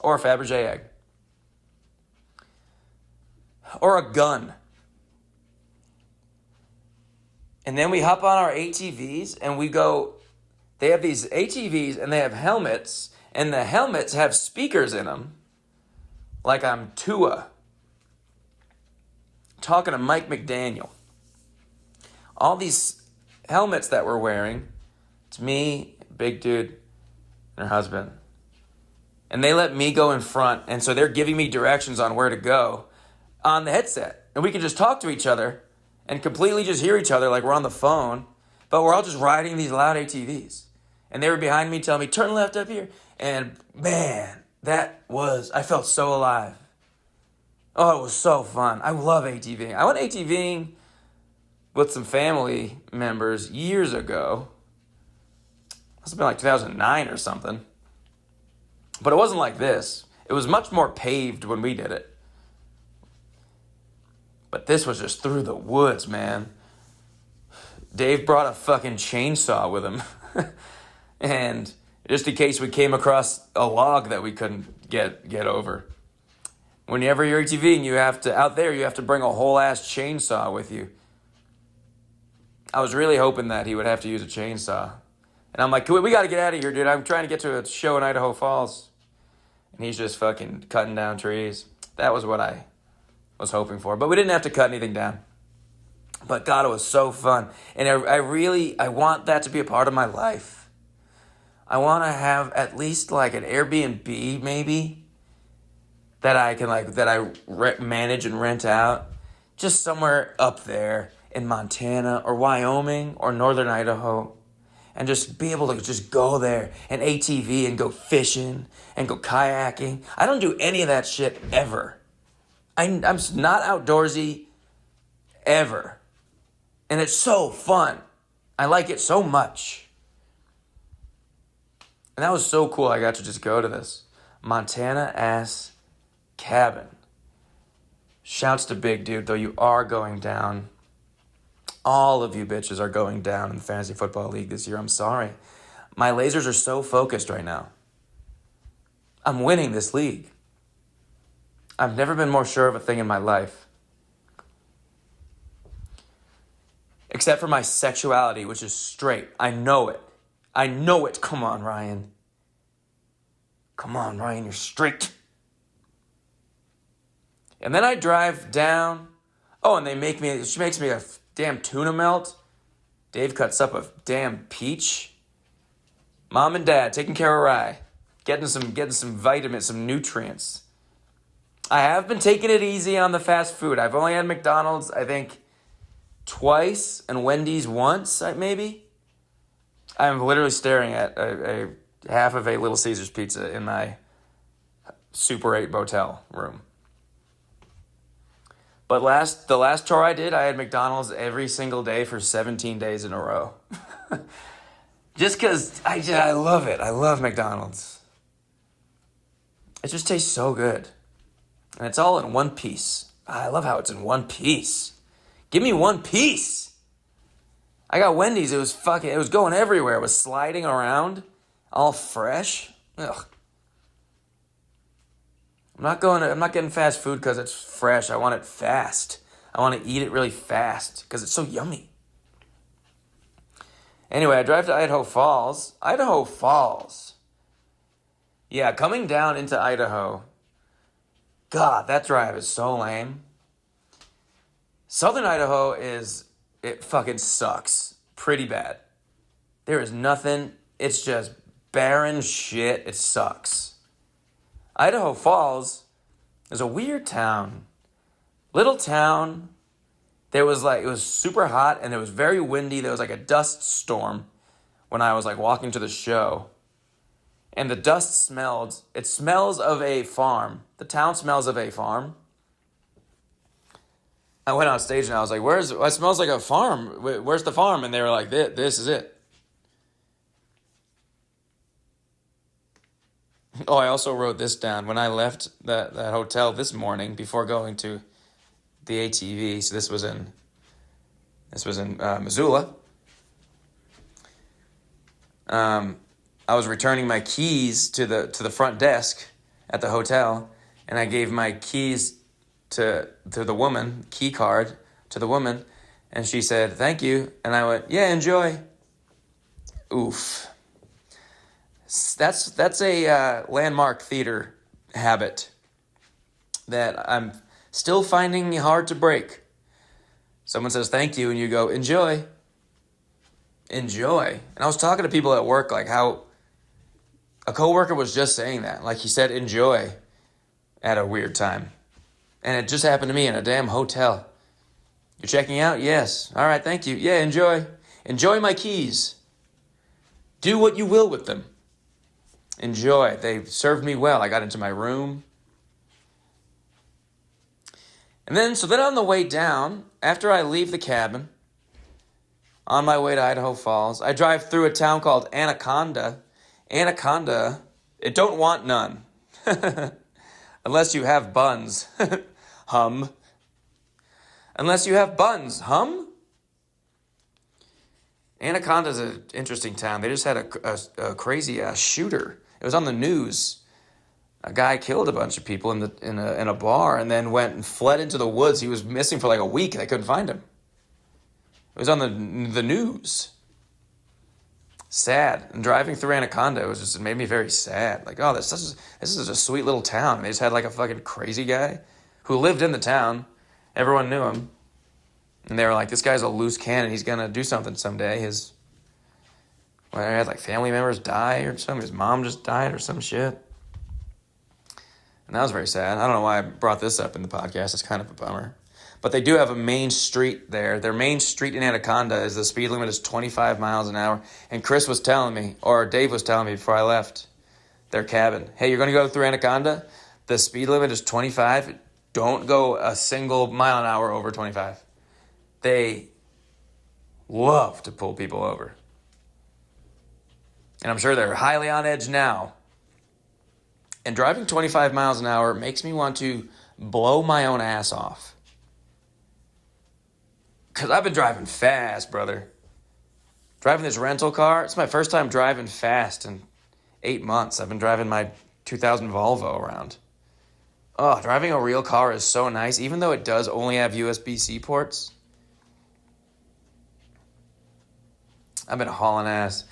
or a Fabergé egg or a gun. And then we hop on our ATVs and we go. They have these ATVs and they have helmets, and the helmets have speakers in them like I'm Tua talking to Mike McDaniel. All these helmets that we're wearing, it's me, Big Dude, and her husband. And they let me go in front, and so they're giving me directions on where to go on the headset. And we can just talk to each other and completely just hear each other like we're on the phone, but we're all just riding these loud ATVs. And they were behind me telling me, turn left up here. And man, I felt so alive. Oh, it was so fun. I love ATVing. I went ATVing with some family members years ago. Must have been like 2009 or something. But it wasn't like this. It was much more paved when we did it. But this was just through the woods, man. Dave brought a fucking chainsaw with him. And just in case we came across a log that we couldn't get over. Whenever you're ATVing, you have to bring a whole ass chainsaw with you. I was really hoping that he would have to use a chainsaw. And I'm like, we got to get out of here, dude. I'm trying to get to a show in Idaho Falls. And he's just fucking cutting down trees. That was what I was hoping for. But we didn't have to cut anything down. But God, it was so fun. And I want that to be a part of my life. I want to have at least like an Airbnb maybe that I can manage and rent out. Just somewhere up there in Montana or Wyoming or Northern Idaho. And just be able to just go there and ATV and go fishing and go kayaking. I don't do any of that shit ever. I'm not outdoorsy ever. And it's so fun. I like it so much. And that was so cool. I got to just go to this Montana-ass cabin. Shouts to Big Dude, though you are going down. All of you bitches are going down in the Fantasy Football League this year. I'm sorry. My lasers are so focused right now. I'm winning this league. I've never been more sure of a thing in my life. Except for my sexuality, which is straight. I know it. I know it. Come on, Ryan. Come on, Ryan, you're straight. And then I drive down. Oh, and she makes me a damn tuna melt. Dave cuts up a damn peach. Mom and Dad taking care of Rye. Getting some vitamins, some nutrients. I have been taking it easy on the fast food. I've only had McDonald's, I think, twice, and Wendy's once, maybe. I'm literally staring at a half of a Little Caesars pizza in my Super 8 motel room. But the last tour I did, I had McDonald's every single day for 17 days in a row. Just because I love it. I love McDonald's. It just tastes so good. And it's all in one piece. I love how it's in one piece. Give me one piece. I got Wendy's. It was going everywhere. It was sliding around, all fresh. Ugh. I'm not getting fast food because it's fresh. I want it fast. I want to eat it really fast because it's so yummy. Anyway, I drive to Idaho Falls. Idaho Falls. Yeah, coming down into Idaho. God, that drive is so lame. Southern Idaho it fucking sucks. Pretty bad. There is nothing. It's just barren shit. It sucks. Idaho Falls is a weird town. Little town. It was super hot and it was very windy. There was like a dust storm when I was walking to the show. And the dust smelled. It smells of a farm. The town smells of a farm. I went on stage and I was like, it smells like a farm. Where's the farm? And they were like, this is it. Oh, I also wrote this down. When I left that hotel this morning before going to the ATV, so this was in Missoula. I was returning my keys to the front desk at the hotel, and I gave my keys to the woman, key card to the woman, and she said, "Thank you," and I went, "Yeah, enjoy." Oof. That's a landmark theater habit that I'm still finding hard to break. Someone says thank you, and you go, enjoy. Enjoy. And I was talking to people at work, how a coworker was just saying that. He said enjoy at a weird time. And it just happened to me in a damn hotel. You're checking out? Yes. All right, thank you. Yeah, enjoy. Enjoy my keys. Do what you will with them. Enjoy. They served me well. I got into my room. And then on the way down, after I leave the cabin, on my way to Idaho Falls, I drive through a town called Anaconda. Anaconda, it don't want none. Unless you have buns. Hum. Unless you have buns. Hum? Anaconda's an interesting town. They just had a crazy shooter. It was on the news. A guy killed a bunch of people in a bar and then went and fled into the woods. He was missing for like a week. They couldn't find him. It was on the news. Sad. And driving through Anaconda, it made me very sad. Like, oh, this is a sweet little town. They just had like a fucking crazy guy who lived in the town. Everyone knew him. And they were like, this guy's a loose cannon. He's going to do something someday. He had like family members die or something. His mom just died or some shit. And that was very sad. I don't know why I brought this up in the podcast. It's kind of a bummer. But they do have a main street there. Their main street in Anaconda is the speed limit is 25 miles an hour. And Chris was telling me, or Dave was telling me before I left their cabin, hey, you're going to go through Anaconda? The speed limit is 25. Don't go a single mile an hour over 25. They love to pull people over. And I'm sure they're highly on edge now. And driving 25 miles an hour makes me want to blow my own ass off. Because I've been driving fast, brother. Driving this rental car, it's my first time driving fast in 8 months. I've been driving my 2000 Volvo around. Oh, driving a real car is so nice, even though it does only have USB-C ports. I've been hauling ass.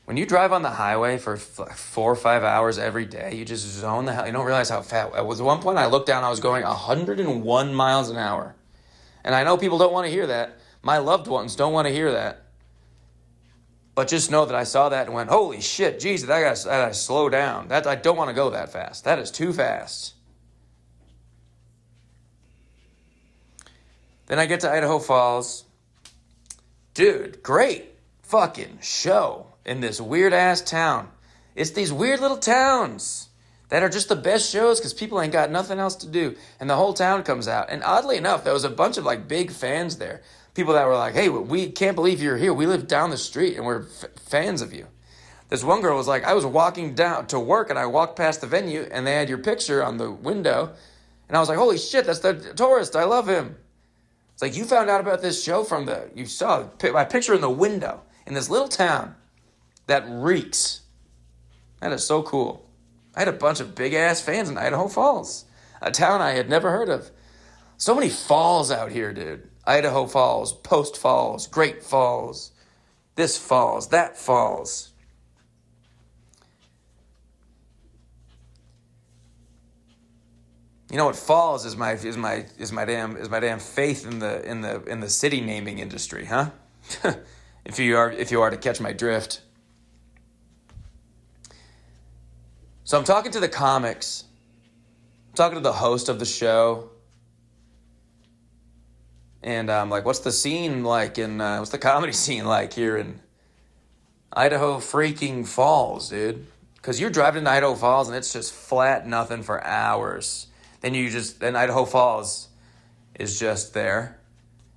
When you drive on the highway for 4 or 5 hours every day, you just zone the hell. You don't realize how fast. At one point, I looked down, I was going 101 miles an hour. And I know people don't want to hear that. My loved ones don't want to hear that. But just know that I saw that and went, holy shit, Jesus, I gotta slow down. I don't want to go that fast. That is too fast. Then I get to Idaho Falls. Dude, great fucking show in this weird-ass town. It's these weird little towns that are just the best shows because people ain't got nothing else to do. And the whole town comes out. And oddly enough, there was a bunch of like big fans there. People that were like, hey, we can't believe you're here. We live down the street and we're fans of you. This one girl was like, I was walking down to work and I walked past the venue and they had your picture on the window. And I was like, holy shit, that's the tourist. I love him. It's like, you found out about this show you saw my picture in the window in this little town that reeks. That is so cool. I had a bunch of big-ass fans in Idaho Falls, a town I had never heard of. So many falls out here, dude. Idaho Falls, Post Falls, Great Falls, this falls, that falls. You know what falls is my damn faith in the city naming industry, huh? if you are to catch my drift. So I'm talking to the comics. I'm talking to the host of the show. And I'm like, what's the scene like what's the comedy scene like here in Idaho freaking Falls, dude? Because you're driving to Idaho Falls and it's just flat nothing for hours. Then Idaho Falls is just there.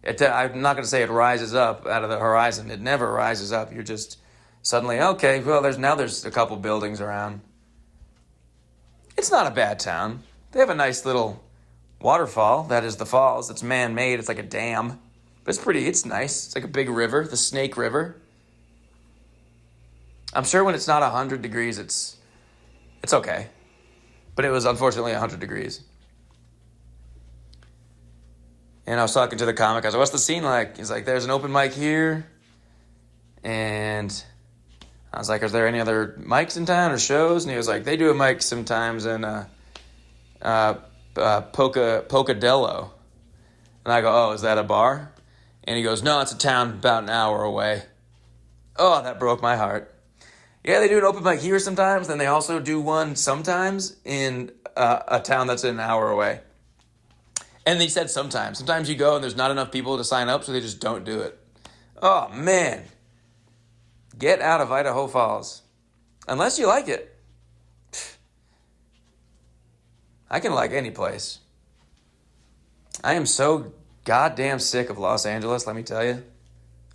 I'm not going to say it rises up out of the horizon. It never rises up. You're just suddenly, okay, well, there's a couple buildings around. It's not a bad town. They have a nice little waterfall. That is the falls. It's man-made. It's like a dam. But it's nice. It's like a big river, the Snake River. I'm sure when it's not 100 degrees, it's okay. But it was unfortunately 100 degrees. And I was talking to the comic. I was like, what's the scene like? He's like, there's an open mic here. And I was like, is there any other mics in town or shows? And he was like, they do a mic sometimes in Pocatello. And I go, oh, is that a bar? And he goes, no, it's a town about an hour away. Oh, that broke my heart. Yeah, they do an open mic here sometimes. Then they also do one sometimes in a town that's an hour away. And they said sometimes. Sometimes you go and there's not enough people to sign up, so they just don't do it. Oh, man. Get out of Idaho Falls. Unless you like it. I can like any place. I am so goddamn sick of Los Angeles, let me tell you.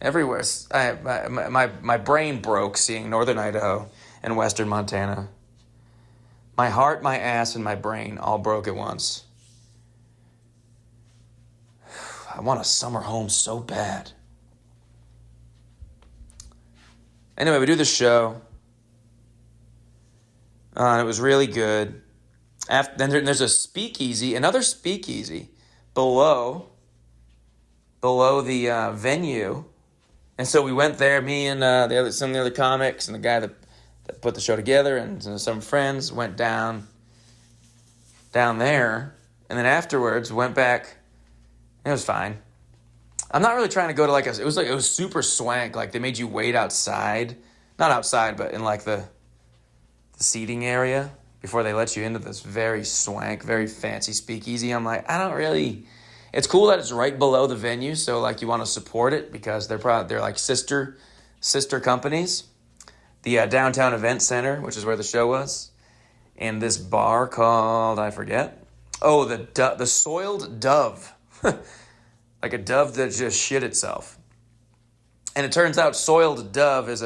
Everywhere. My brain broke seeing northern Idaho and western Montana. My heart, my ass, and my brain all broke at once. I want a summer home so bad. Anyway, we do the show. It was really good. Then there's a speakeasy, another speakeasy below the venue. And so we went there, me and some of the other comics and the guy that put the show together and some friends went down there. And then afterwards went back. It was fine. I'm not really trying to go to it was super swank. Like they made you wait outside. Not outside, but in like the seating area before they let you into this very swank, very fancy speakeasy. I'm like, I don't really... It's cool that it's right below the venue, so like you want to support it because they're like sister companies. The Downtown Event Center, which is where the show was, and this bar called, I forget. Oh, the Soiled Dove. Like a dove that just shit itself. And it turns out soiled dove was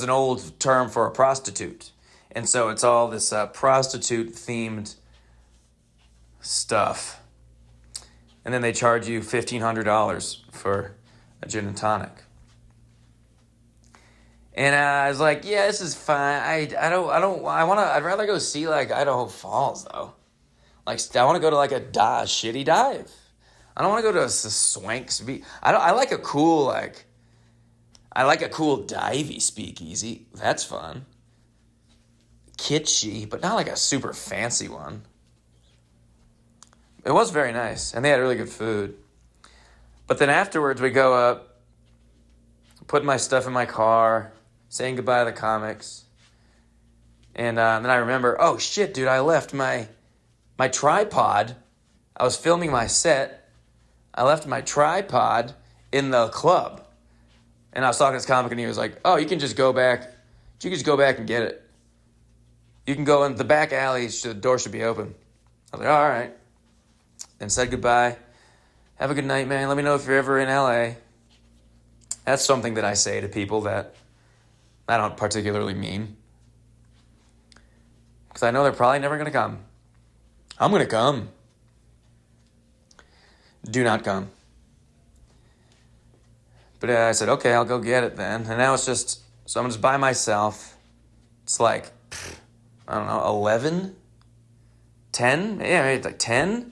an old term for a prostitute. And so it's all this prostitute themed stuff. And then they charge you $1,500 for a gin and tonic. And I was like, yeah, this is fine. I'd rather go see like Idaho Falls though. Like I want to go to like a shitty dive. I don't want to go to a swank speak. I like a cool divey speakeasy. That's fun. Kitschy, but not like a super fancy one. It was very nice, and they had really good food. But then afterwards, we go up, putting my stuff in my car, saying goodbye to the comics. And then I remember, oh shit, dude, I left my tripod. I was filming my set. I left my tripod in the club. And I was talking to this comic, and he was like, oh, you can just go back. You can just go back and get it. You can go in the back alley. The door should be open. I was like, all right. And said goodbye. Have a good night, man. Let me know if you're ever in LA. That's something that I say to people that I don't particularly mean. Because I know they're probably never going to come. I'm going to come. Do not come. But I said, okay, I'll go get it then. And now it's just, so I'm just by myself. It's like, I don't know, 11? 10? Yeah, maybe it's like 10?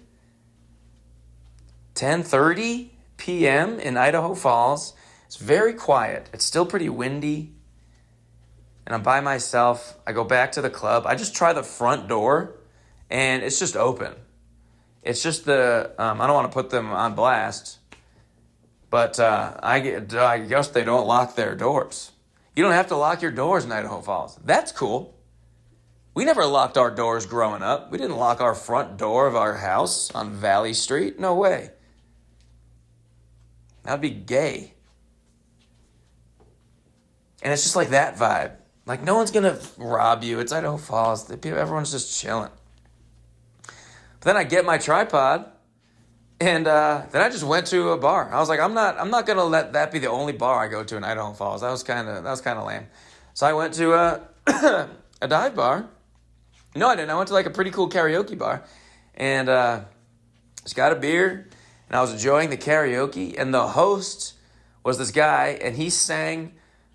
10:30 p.m. in Idaho Falls. It's very quiet. It's still pretty windy. And I'm by myself. I go back to the club. I just try the front door, and it's just open. It's just I don't want to put them on blast, but I guess they don't lock their doors. You don't have to lock your doors in Idaho Falls. That's cool. We never locked our doors growing up. We didn't lock our front door of our house on Valley Street. No way. That'd be gay. And it's just like that vibe. Like, no one's going to rob you. It's Idaho Falls. Everyone's just chilling. But then I get my tripod, and then I just went to a bar. I was like, I'm not going to let that be the only bar I go to in Idaho Falls. That was kind of lame. So I went to a dive bar. No, I didn't. I went to like a pretty cool karaoke bar, and just got a beer, and I was enjoying the karaoke, and the host was this guy, and he sang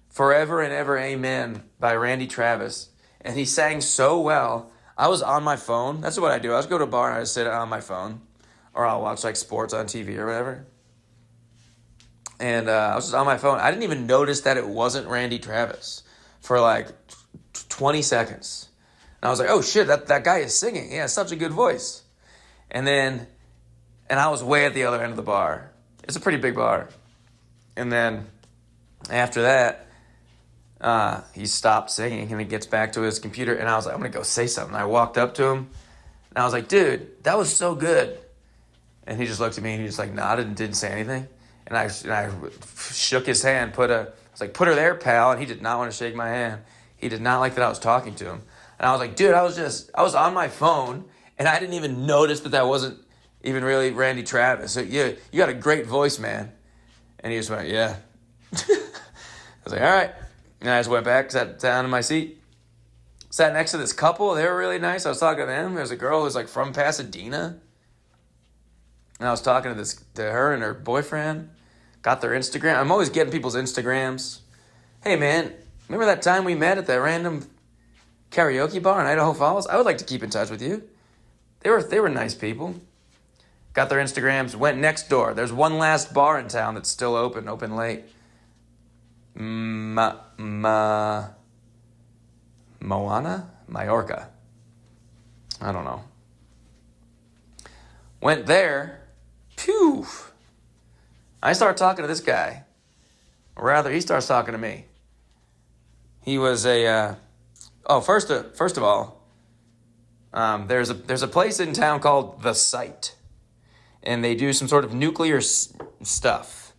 Forever and Ever Amen by Randy Travis, and he sang so well. I was on my phone. That's what I do. I just go to a bar and I just sit on my phone, or I'll watch like sports on TV or whatever. And I was just on my phone. I didn't even notice that it wasn't Randy Travis for like 20 seconds. And I was like, oh shit, that guy is singing. He has such a good voice. And I was way at the other end of the bar. It's a pretty big bar. And then after that, he stopped singing and he gets back to his computer, and I was like, I'm going to go say something. I walked up to him and I was like, dude, that was so good. And he just looked at me and he just like nodded and didn't say anything. And I shook his hand, I was like, put her there, pal. And he did not want to shake my hand. He did not like that I was talking to him. And I was like, dude, I was on my phone, and I didn't even notice that wasn't even really Randy Travis. So, yeah, you got a great voice, man. And he just went, yeah. I was like, all right. And I just went back, sat down in my seat. Sat next to this couple. They were really nice. I was talking to them. There was a girl who was like from Pasadena. And I was talking to her and her boyfriend. Got their Instagram. I'm always getting people's Instagrams. Hey, man, remember that time we met at that random karaoke bar in Idaho Falls? I would like to keep in touch with you. They were nice people. Got their Instagrams. Went next door. There's one last bar in town that's still open late. Mallorca? I don't know. Went there. Phew. I start talking to this guy. Or rather, he starts talking to me. He was first of all, there's a place in town called The Site. And they do some sort of nuclear stuff.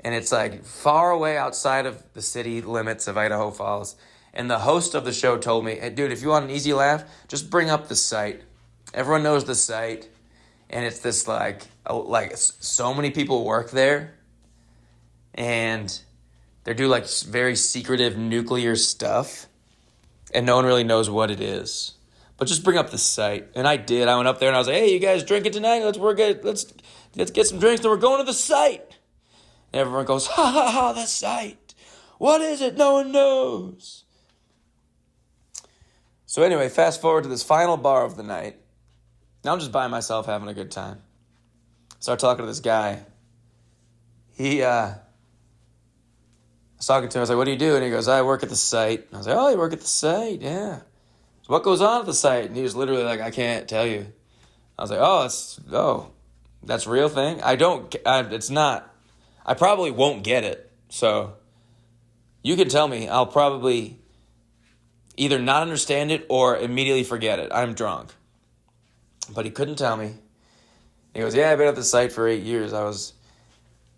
And it's like far away outside of the city limits of Idaho Falls. And the host of the show told me, hey, dude, if you want an easy laugh, just bring up The Site. Everyone knows The Site. And it's this like so many people work there. And they do like very secretive nuclear stuff. And no one really knows what it is. But just bring up The Site. And I did. I went up there and I was like, hey, you guys drinking tonight? Let's get some drinks and we're going to The Site. And everyone goes, ha ha ha, The Site. What is it? No one knows. So anyway, fast forward to this final bar of the night. Now I'm just by myself having a good time. Start talking to this guy. I was talking to him. I was like, what do you do? And he goes, I work at The Site. I was like, oh, you work at The Site? Yeah. So what goes on at The Site? And he was literally like, I can't tell you. I was like, that's a real thing? It's not. I probably won't get it. So you can tell me. I'll probably either not understand it or immediately forget it. I'm drunk. But he couldn't tell me. He goes, yeah, I've been at The Site for 8 years. And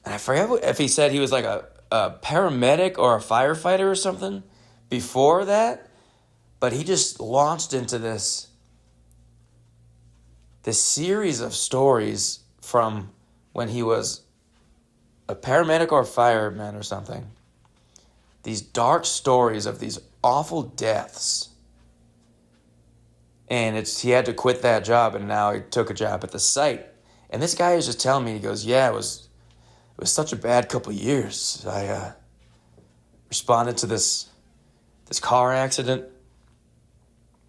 I forget if he said he was like a paramedic or a firefighter or something before that. But he just launched into this series of stories from when he was a paramedic or a fireman or something. These dark stories of these awful deaths. And he had to quit that job, and now he took a job at The Site. And this guy is just telling me, he goes, yeah, it was such a bad couple of years. I responded to this car accident.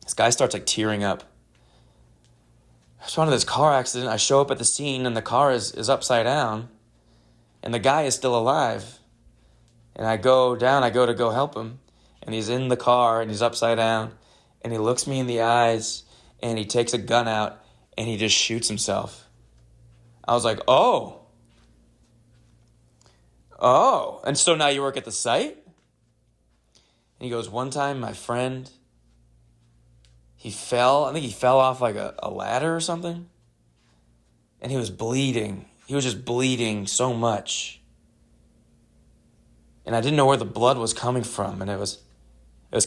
This guy starts like tearing up. I responded to this car accident. I show up at the scene, and the car is upside down, and the guy is still alive. And I go to go help him, and he's in the car, and he's upside down. And he looks me in the eyes, and he takes a gun out, and he just shoots himself. I was like, oh. And so now you work at The Site? And he goes, one time my friend, I think he fell off like a ladder or something. And he was bleeding. He was just bleeding so much. And I didn't know where the blood was coming from, and it was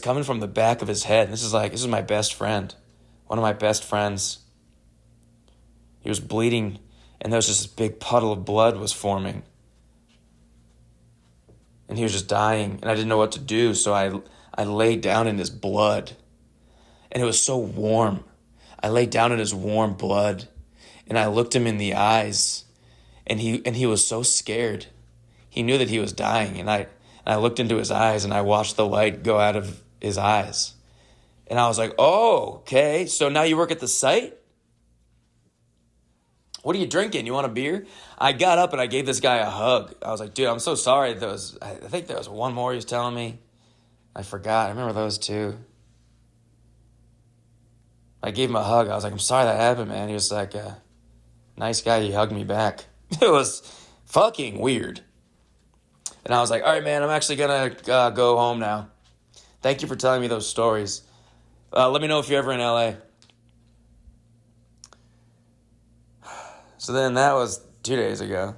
coming from the back of his head. This is my best friend. One of my best friends. He was bleeding, and there was just this big puddle of blood was forming. And he was just dying, and I didn't know what to do, so I laid down in his blood. And it was so warm. I laid down in his warm blood, and I looked him in the eyes, and he was so scared. He knew that he was dying, and I looked into his eyes, and I watched the light go out of his eyes. And I was like, oh, okay, so now you work at The Site? What are you drinking? You want a beer? I got up and I gave this guy a hug. I was like, dude, I'm so sorry. I think there was one more he was telling me. I forgot. I remember those two. I gave him a hug. I was like, I'm sorry that happened, man. He was like, nice guy. He hugged me back. It was fucking weird. And I was like, all right, man, I'm actually going to go home now. Thank you for telling me those stories. Let me know if you're ever in LA. So then that was 2 days ago.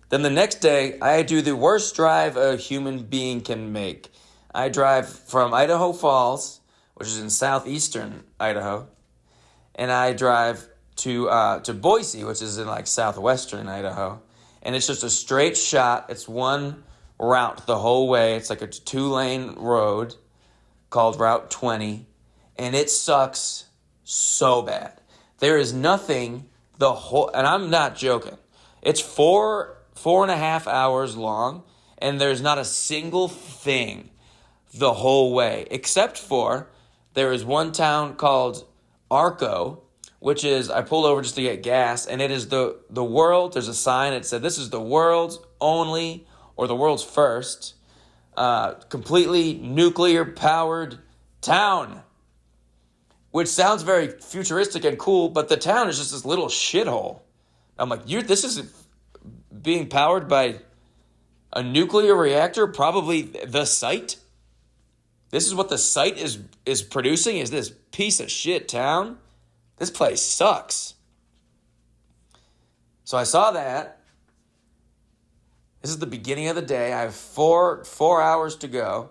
Then the next day, I do the worst drive a human being can make. I drive from Idaho Falls, which is in southeastern Idaho, and I drive to Boise, which is in like southwestern Idaho, and it's just a straight shot. It's one route the whole way. It's like a 2-lane road called Route 20, and it sucks so bad. There is nothing and I'm not joking. It's 4.5 hours long, and there's not a single thing the whole way, except for there is one town called Arco, which is, I pulled over just to get gas, and it is the world, there's a sign that said, this is the world's only, or the world's first, completely nuclear-powered town. Which sounds very futuristic and cool, but the town is just this little shithole. I'm like, this is being powered by a nuclear reactor, probably the site? This is what the site is producing, is this piece of shit town? This place sucks. So I saw that. This is the beginning of the day. I have four hours to go,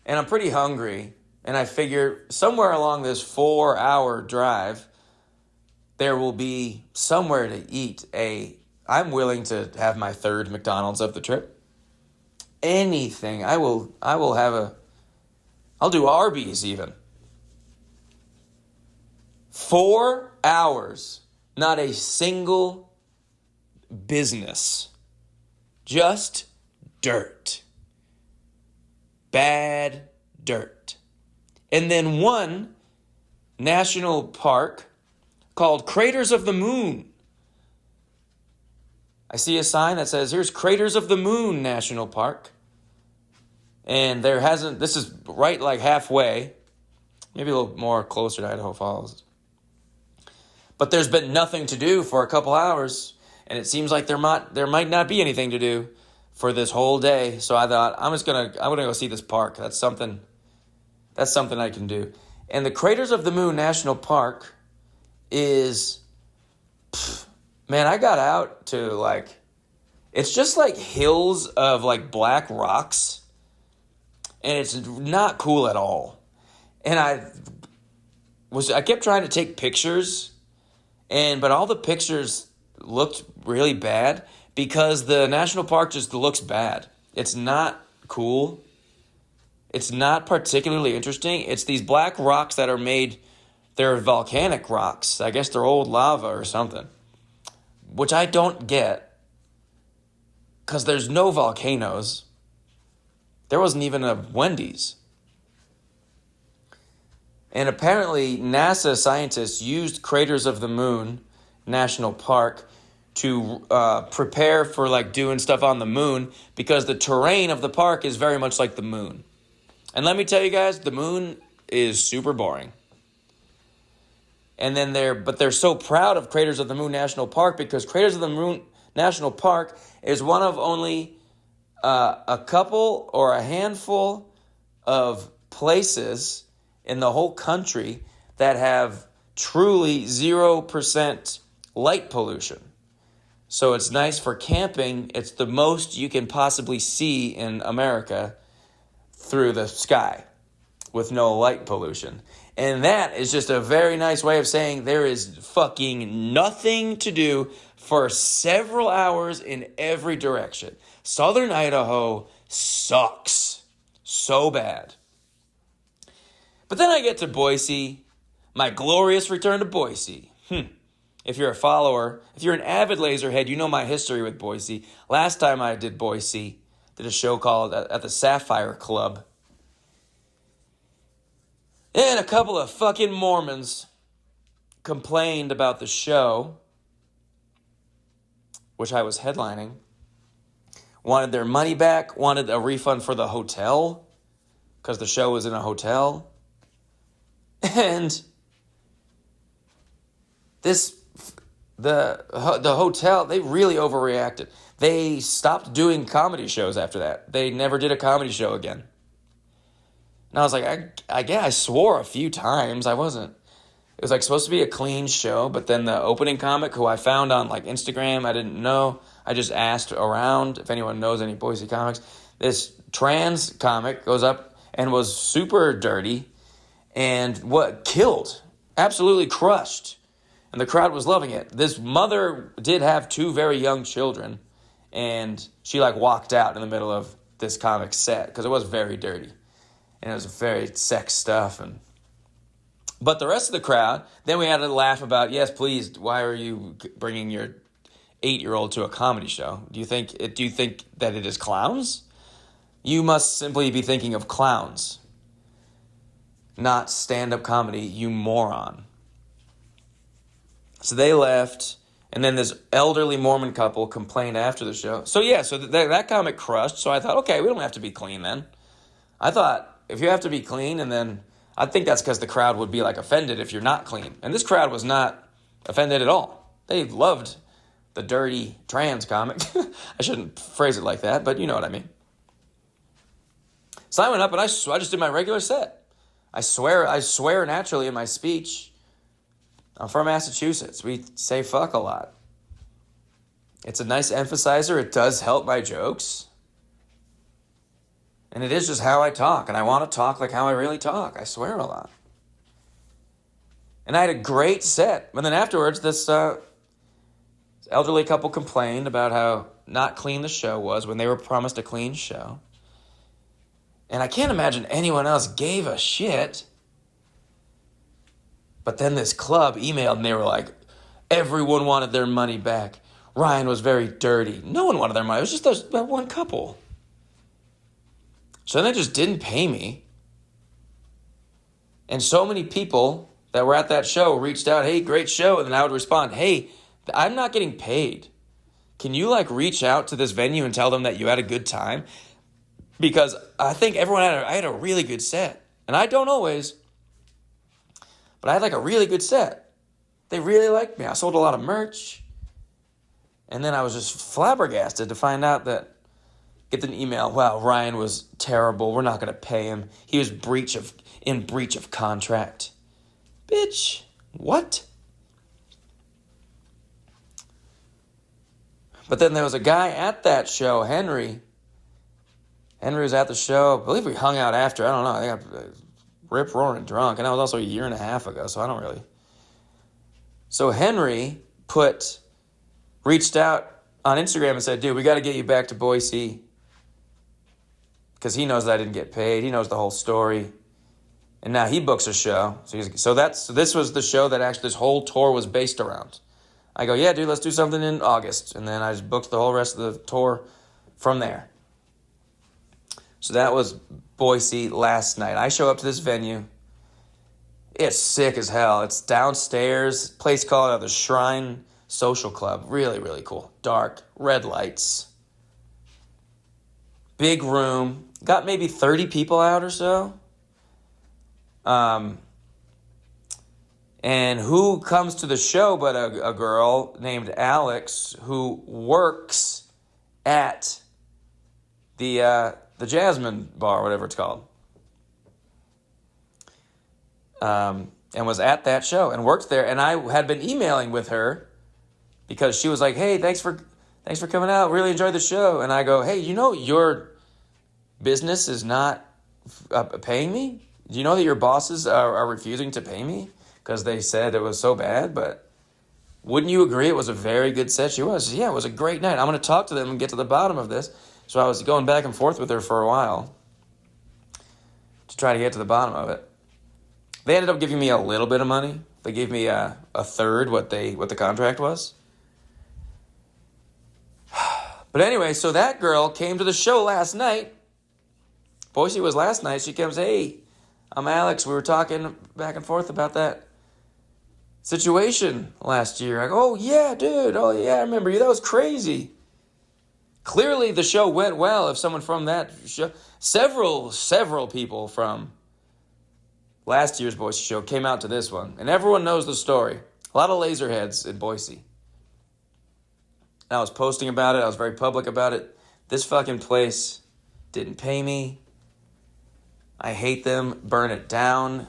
and I'm pretty hungry. And I figure somewhere along this 4-hour drive, there will be somewhere to eat. I'm willing to have my third McDonald's of the trip. Anything. I'll do Arby's even. 4 hours. Not a single business. Just dirt. Bad dirt. And then one national park called Craters of the Moon. I see a sign that says, here's Craters of the Moon National Park. And this is right like halfway, maybe a little more closer to Idaho Falls. But there's been nothing to do for a couple hours, and it seems like there might not be anything to do for this whole day. So I thought, I'm gonna go see this park. That's something I can do. And the Craters of the Moon National Park is, man, I got out to it's just like hills of like black rocks. And it's not cool at all. And I kept trying to take pictures, but all the pictures looked really bad because the national park just looks bad. It's not cool. It's not particularly interesting. It's these black rocks that they're volcanic rocks. I guess they're old lava or something, which I don't get because there's no volcanoes. There wasn't even a Wendy's. And apparently NASA scientists used Craters of the Moon National Park to prepare for doing stuff on the moon because the terrain of the park is very much like the moon. And let me tell you guys, the moon is super boring. And then they're so proud of Craters of the Moon National Park because Craters of the Moon National Park is one of only a couple or a handful of places in the whole country that have truly 0% light pollution. So it's nice for camping. It's the most you can possibly see in America through the sky with no light pollution. And that is just a very nice way of saying there is fucking nothing to do for several hours in every direction. Southern Idaho sucks so bad. But then I get to Boise, my glorious return to Boise. If you're a follower, if you're an avid Laserhead, you know my history with Boise. Last time I did Boise, did a show called at the Sapphire Club. And a couple of fucking Mormons complained about the show, which I was headlining. Wanted their money back, wanted a refund for the hotel, because the show was in a hotel. And the hotel, they really overreacted. They stopped doing comedy shows after that. They never did a comedy show again. And I was like, I swore a few times. It was supposed to be a clean show, but then the opening comic, who I found on Instagram, I didn't know. I just asked around if anyone knows any Boise comics. This trans comic goes up and was super dirty and what killed, absolutely crushed. And the crowd was loving it. This mother did have 2 very young children, and she like walked out in the middle of this comic set because it was very dirty, and it was very sex stuff. But the rest of the crowd, then we had to laugh about, yes, please, why are you bringing your 8-year-old to a comedy show? Do you think that it is clowns? You must simply be thinking of clowns, not stand-up comedy, you moron. So they left, and then this elderly Mormon couple complained after the show. So yeah, so that comic crushed, so I thought, okay, we don't have to be clean then. I thought, if you have to be clean, and then I think that's because the crowd would be like offended if you're not clean. And this crowd was not offended at all. They loved the dirty trans comic. I shouldn't phrase it like that, but you know what I mean. So I went up and I just did my regular set. I swear naturally in my speech. I'm from Massachusetts. We say fuck a lot. It's a nice emphasizer. It does help my jokes. And it is just how I talk. And I want to talk like how I really talk. I swear a lot. And I had a great set. And then afterwards, this elderly couple complained about how not clean the show was when they were promised a clean show. And I can't imagine anyone else gave a shit. But then this club emailed and they were like, everyone wanted their money back. Ryan was very dirty. No one wanted their money. It was just that one couple. So then they just didn't pay me. And so many people that were at that show reached out, hey, great show. And then I would respond, hey, I'm not getting paid. Can you reach out to this venue and tell them that you had a good time? Because I think I had a really good set. And I don't always. But I had a really good set. They really liked me. I sold a lot of merch. And then I was just flabbergasted to find out get an email, wow, Ryan was terrible. We're not going to pay him. He was in breach of contract. Bitch, what? But then there was a guy at that show, Henry. Henry was at the show. I believe we hung out after. I don't know. I think I rip-roaring drunk. And that was also a year and a half ago, so I don't really. So Henry reached out on Instagram and said, dude, we got to get you back to Boise. Because he knows that I didn't get paid. He knows the whole story. And now he books a show. So this was the show that actually this whole tour was based around. I go, yeah, dude, let's do something in August. And then I just booked the whole rest of the tour from there. So that was Boise last night. I show up to this venue. It's sick as hell. It's downstairs. Place called the Shrine Social Club. Really, really cool. Dark. Red lights. Big room. Got maybe 30 people out or so. And who comes to the show but a girl named Alex who works at the Jasmine Bar, whatever it's called. And was at that show and worked there. And I had been emailing with her because she was like, hey, thanks for coming out. Really enjoyed the show. And I go, hey, your business is not paying me? Do you know that your bosses are refusing to pay me? Because they said it was so bad, but wouldn't you agree it was a very good set? She was. Yeah, it was a great night. I'm going to talk to them and get to the bottom of this. So I was going back and forth with her for a while to try to get to the bottom of it. They ended up giving me a little bit of money. They gave me a third what the contract was. But anyway, so that girl came to the show last night. Boise was last night. She comes, hey, I'm Alex. We were talking back and forth about that situation last year. I go, oh, yeah, dude. Oh, yeah, I remember you. That was crazy. Clearly, the show went well. If someone from that show, several people from last year's Boise show came out to this one. And everyone knows the story. A lot of laser heads in Boise. And I was posting about it. I was very public about it. This fucking place didn't pay me. I hate them. Burn it down.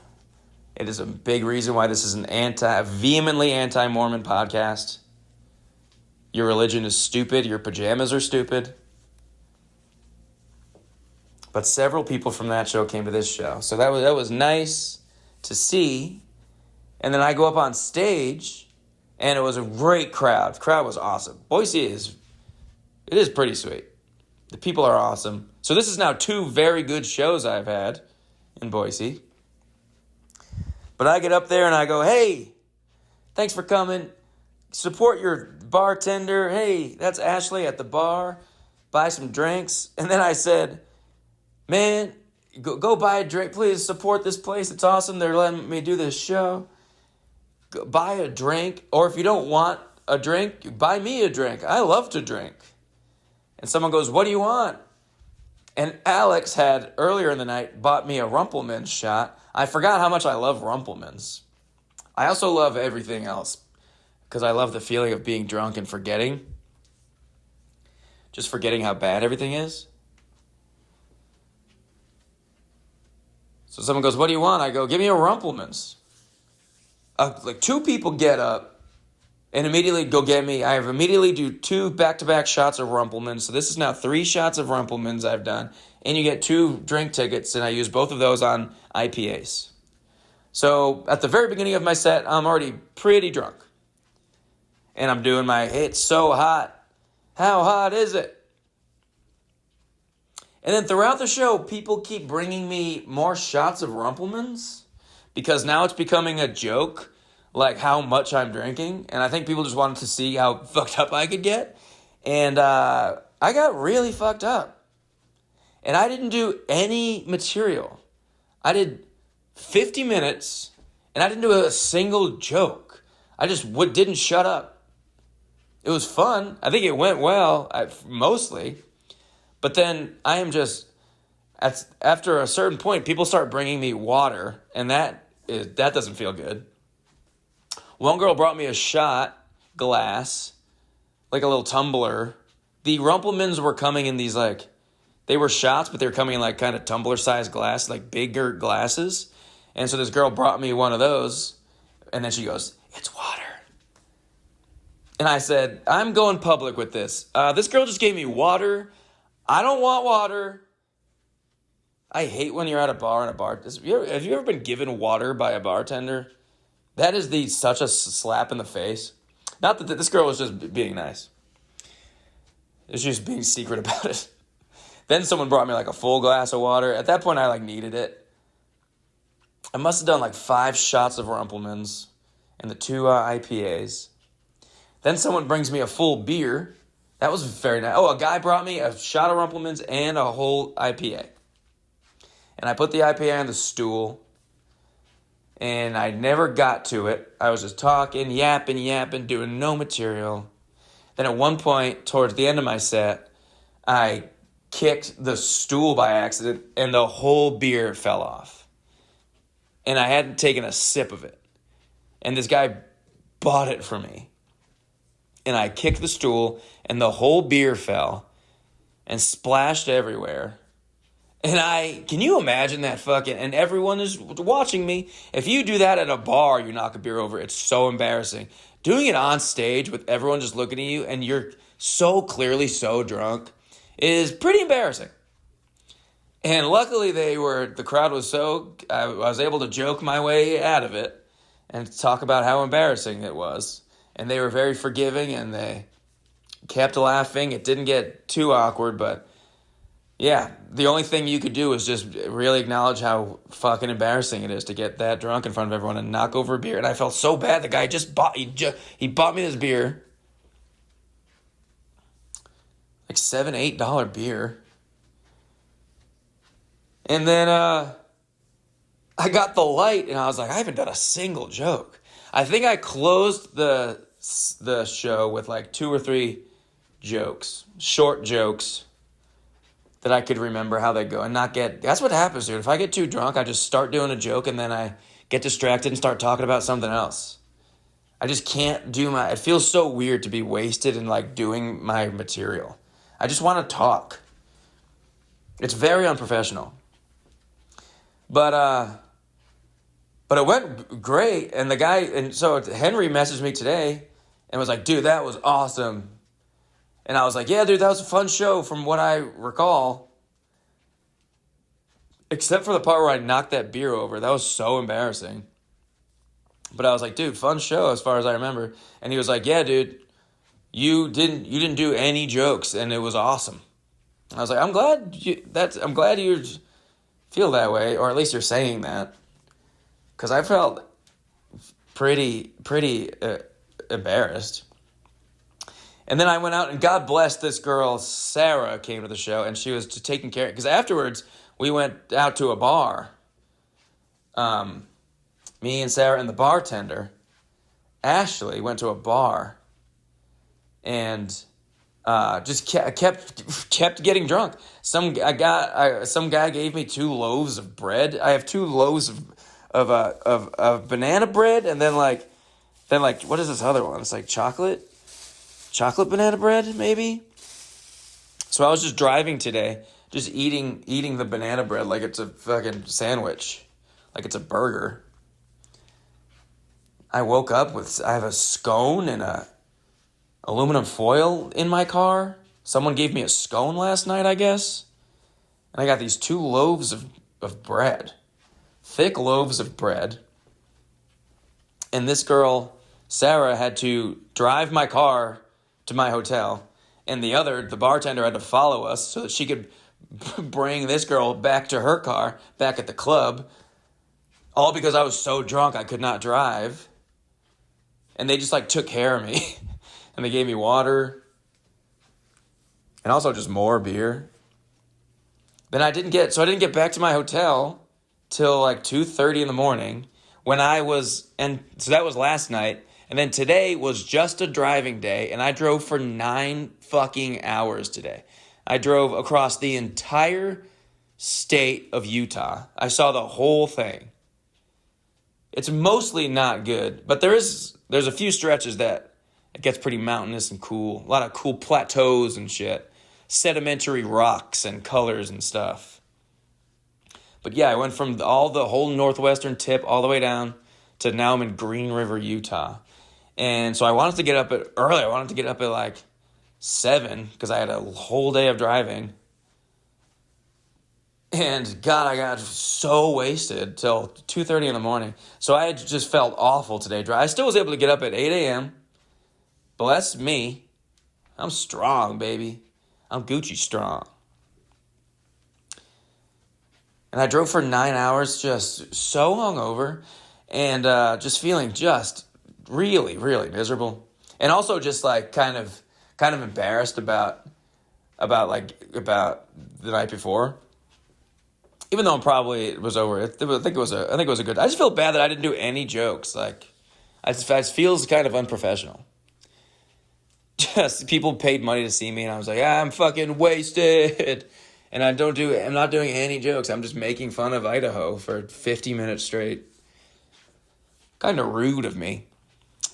It is a big reason why this is a vehemently anti-Mormon podcast. Your religion is stupid. Your pajamas are stupid. But several people from that show came to this show. So that was nice to see. And then I go up on stage, and it was a great crowd. The crowd was awesome. Boise is pretty sweet. The people are awesome. So this is now 2 very good shows I've had in Boise. But I get up there and I go, hey, thanks for coming. Support your bartender. Hey, that's Ashley at the bar. Buy some drinks. And then I said, man, go buy a drink. Please support this place. It's awesome. They're letting me do this show. Go buy a drink. Or if you don't want a drink, buy me a drink. I love to drink. And someone goes, what do you want? And Alex had, earlier in the night, bought me a Rumpelmans shot. I forgot how much I love Rumpelmans. I also love everything else because I love the feeling of being drunk and forgetting. Just forgetting how bad everything is. So someone goes, what do you want? I go, give me a Rumpelmans. Like 2 people get up and immediately go get me. I have immediately do 2 back-to-back shots of Rumpelmans. So this is now 3 shots of Rumpelmans I've done. And you get 2 drink tickets, and I use both of those on IPAs. So at the very beginning of my set, I'm already pretty drunk. And I'm doing my, hey, it's so hot. How hot is it? And then throughout the show, people keep bringing me more shots of Rumpelmans because now it's becoming a joke. Like how much I'm drinking, and I think people just wanted to see how fucked up I could get, and I got really fucked up, and I didn't do any material. I did 50 minutes, and I didn't do a single joke. I just didn't shut up. It was fun. I think it went well, mostly, but then I am just, after a certain point, people start bringing me water, and that doesn't feel good. One girl brought me a shot glass, like a little tumbler. The Rumpelmans were coming in these they were shots, but they were coming in like kind of tumbler-sized glass, like bigger glasses. And so this girl brought me one of those, and then she goes, it's water. And I said, I'm going public with this. This girl just gave me water. I don't want water. I hate when you're at a bar and a bar. Have you ever been given water by a bartender? That is such a slap in the face. Not that this girl was just being nice. She was just being secret about it. Then someone brought me like a full glass of water. At that point, I needed it. I must have done 5 shots of Rumpelmans and the 2 IPAs. Then someone brings me a full beer. That was very nice. Oh, a guy brought me a shot of Rumpelmans and a whole IPA. And I put the IPA on the stool. And I never got to it. I was just talking, yapping, doing no material. Then at one point, towards the end of my set, I kicked the stool by accident, and the whole beer fell off. And I hadn't taken a sip of it. And this guy bought it for me. And I kicked the stool, and the whole beer fell and splashed everywhere. And can you imagine that fucking, and everyone is watching me. If you do that at a bar, you knock a beer over, it's so embarrassing. Doing it on stage with everyone just looking at you and you're so clearly so drunk is pretty embarrassing. And luckily the crowd was I was able to joke my way out of it and talk about how embarrassing it was. And they were very forgiving and they kept laughing. It didn't get too awkward, but yeah, the only thing you could do is just really acknowledge how fucking embarrassing it is to get that drunk in front of everyone and knock over a beer. And I felt so bad. The guy he bought me this beer. Like $7, $8 beer. And then I got the light and I was like, I haven't done a single joke. I think I closed the show with 2 or 3 jokes, short jokes. That I could remember how they go and not get... That's what happens, dude. If I get too drunk, I just start doing a joke and then I get distracted and start talking about something else. I just can't do It feels so weird to be wasted and doing my material. I just want to talk. It's very unprofessional. But it went great. And the guy... And so Henry messaged me today and was like, dude, that was awesome. And I was like, yeah, dude, that was a fun show from what I recall. Except for the part where I knocked that beer over. That was so embarrassing. But I was like, dude, fun show as far as I remember. And he was like, yeah, dude, you didn't do any jokes and it was awesome. I was like, I'm glad you feel that way, or at least you're saying that. Cuz I felt pretty embarrassed. And then I went out and God bless this girl, Sarah, came to the show and she was taking care, because afterwards we went out to a bar. Me and Sarah and the bartender, Ashley, went to a bar and just kept getting drunk. Some guy gave me 2 loaves of bread. I have 2 loaves of banana bread, and then like what is this other one? It's like chocolate banana bread maybe. So I was just driving today, just eating the banana bread like it's a fucking sandwich, like it's a burger. I woke up I have a scone and a aluminum foil in my car. Someone gave me a scone last night, I guess. And I got these 2 loaves of bread. Thick loaves of bread. And this girl, Sarah, had to drive my car to my hotel. And the bartender, had to follow us so that she could bring this girl back to her car, back at the club. All because I was so drunk I could not drive. And they just like took care of me. And they gave me water. And also just more beer. Then I didn't get back to my hotel till like 2:30 in the morning so that was last night. And then today was just a driving day, and I drove for 9 fucking hours today. I drove across the entire state of Utah. I saw the whole thing. It's mostly not good, but there's a few stretches that it gets pretty mountainous and cool. A lot of cool plateaus and shit. Sedimentary rocks and colors and stuff. But yeah, I went from the whole northwestern tip all the way down to now I'm in Green River, Utah. And so I wanted to get up early. I wanted to get up at like 7 because I had a whole day of driving. And God, I got so wasted till 2:30 in the morning. So I just felt awful today. I still was able to get up at 8 a.m. Bless me. I'm strong, baby. I'm Gucci strong. And I drove for 9 hours, just so hungover, and just feeling just really, really miserable, and also just like kind of embarrassed about the night before. Even though it was over, I think it was a good. I just feel bad that I didn't do any jokes. Like, it feels kind of unprofessional. Just people paid money to see me, and I was like, I'm fucking wasted. And I'm not doing any jokes. I'm just making fun of Idaho for 50 minutes straight. Kind of rude of me.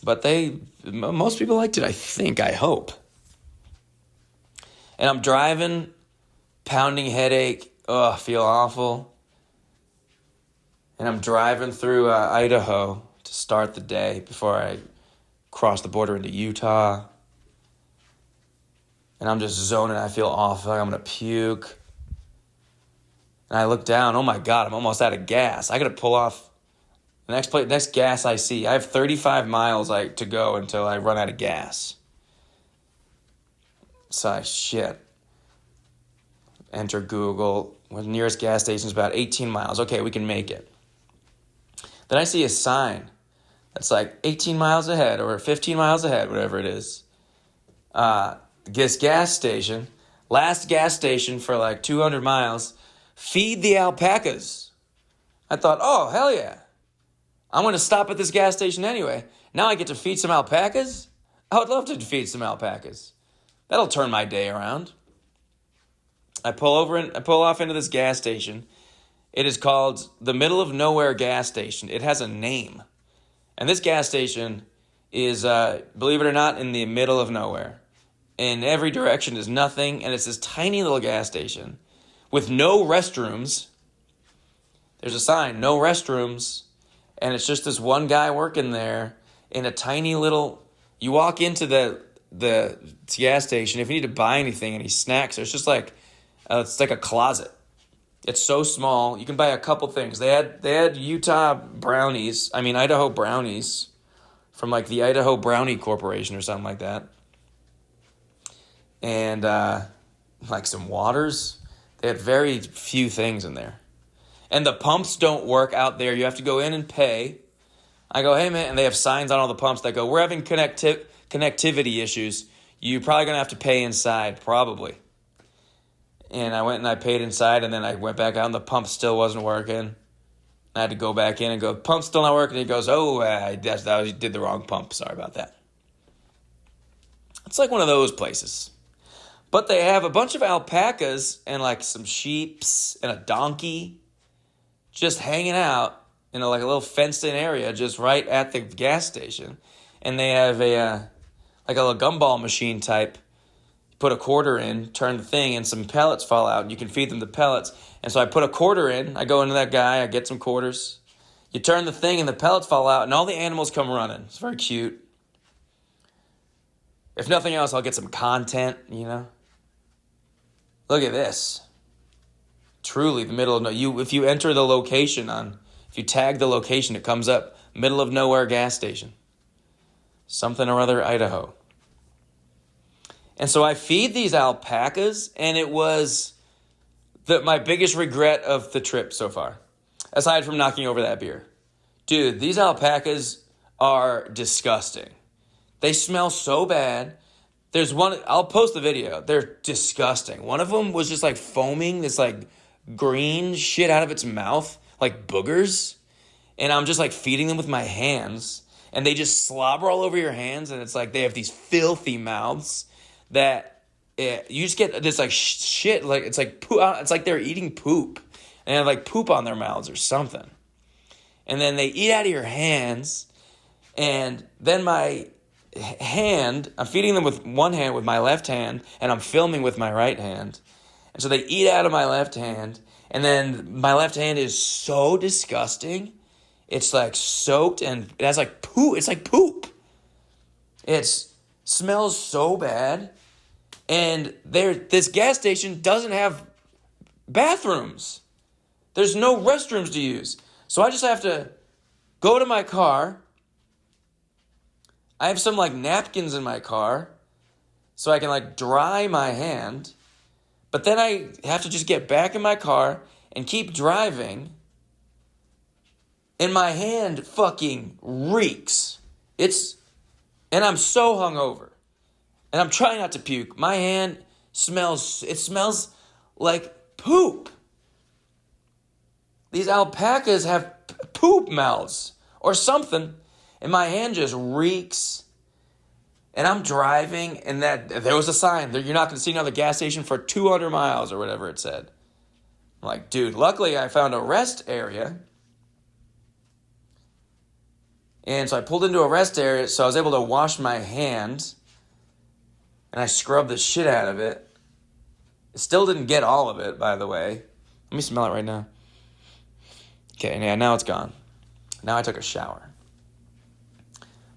But most people liked it, I hope. And I'm driving, pounding headache. Ugh, feel awful. And I'm driving through Idaho to start the day before I cross the border into Utah. And I'm just zoning. I feel awful. Like I'm going to puke. And I look down. Oh, my God. I'm almost out of gas. I got to pull off the next gas I see. I have 35 miles to go until I run out of gas. So, shit. Enter Google. The nearest gas station is about 18 miles. Okay, we can make it. Then I see a sign that's like 18 miles ahead or 15 miles ahead, whatever it is. This gas station, last gas station for like 200 miles, feed the alpacas. I thought, oh, hell yeah. I'm going to stop at this gas station anyway. Now I get to feed some alpacas? I would love to feed some alpacas. That'll turn my day around. I pull off into this gas station. It is called the Middle of Nowhere gas station. It has a name. And this gas station is, believe it or not, in the middle of nowhere. In every direction is nothing, and it's this tiny little gas station with no restrooms. There's a sign, no restrooms, and it's just this one guy working there in a tiny little. You walk into the gas station if you need to buy anything, any snacks. It's just like it's like a closet. It's so small. You can buy a couple things. They had Idaho brownies from like the Idaho Brownie Corporation or something like that. And like some waters. They had very few things in there. And the pumps don't work out there. You have to go in and pay. I go, hey man, and they have signs on all the pumps that go, we're having connectivity issues. You're probably going to have to pay inside, probably. And I went and I paid inside, and then I went back out, and the pump still wasn't working. I had to go back in and go, pump's still not working. He goes, I did the wrong pump. Sorry about that. It's like one of those places. But they have a bunch of alpacas and like some sheeps and a donkey just hanging out in like a little fenced-in area just right at the gas station. And they have a little gumball machine type. Put a quarter in, turn the thing, and some pellets fall out, and you can feed them the pellets. And so I put a quarter in, I go into that guy, I get some quarters. You turn the thing, and the pellets fall out, and all the animals come running. It's very cute. If nothing else, I'll get some content, you know. Look at this. Truly, the middle of nowhere. If you enter the location if you tag the location, it comes up, middle of nowhere gas station. Something or other, Idaho. And so I feed these alpacas, and it was my biggest regret of the trip so far, aside from knocking over that beer. Dude, these alpacas are disgusting. They smell so bad. There's one, I'll post the video. They're disgusting. One of them was just like foaming this like green shit out of its mouth, like boogers. And I'm just like feeding them with my hands, and they just slobber all over your hands, and it's like they have these filthy mouths. That you just get this like shit, like it's like poop, it's like they're eating poop, and they have like poop on their mouths or something, and then they eat out of your hands, and then my hand, I'm feeding them with one hand with my left hand, and I'm filming with my right hand, and so they eat out of my left hand, and then my left hand is so disgusting, it's like soaked and it has like poop. It's like poop. It smells so bad. And this gas station doesn't have bathrooms. There's no restrooms to use. So I just have to go to my car. I have some like napkins in my car so I can like dry my hand. But then I have to just get back in my car and keep driving. And my hand fucking reeks. And I'm so hungover. And I'm trying not to puke. My hand smells like poop. These alpacas have poop mouths or something. And my hand just reeks. And I'm driving, and there was a sign. You're not going to see another gas station for 200 miles or whatever it said. I'm like, dude, luckily I found a rest area. And so I pulled into a rest area, so I was able to wash my hands. And I scrubbed the shit out of it. Still didn't get all of it, by the way. Let me smell it right now. Okay, yeah, now it's gone. Now I took a shower.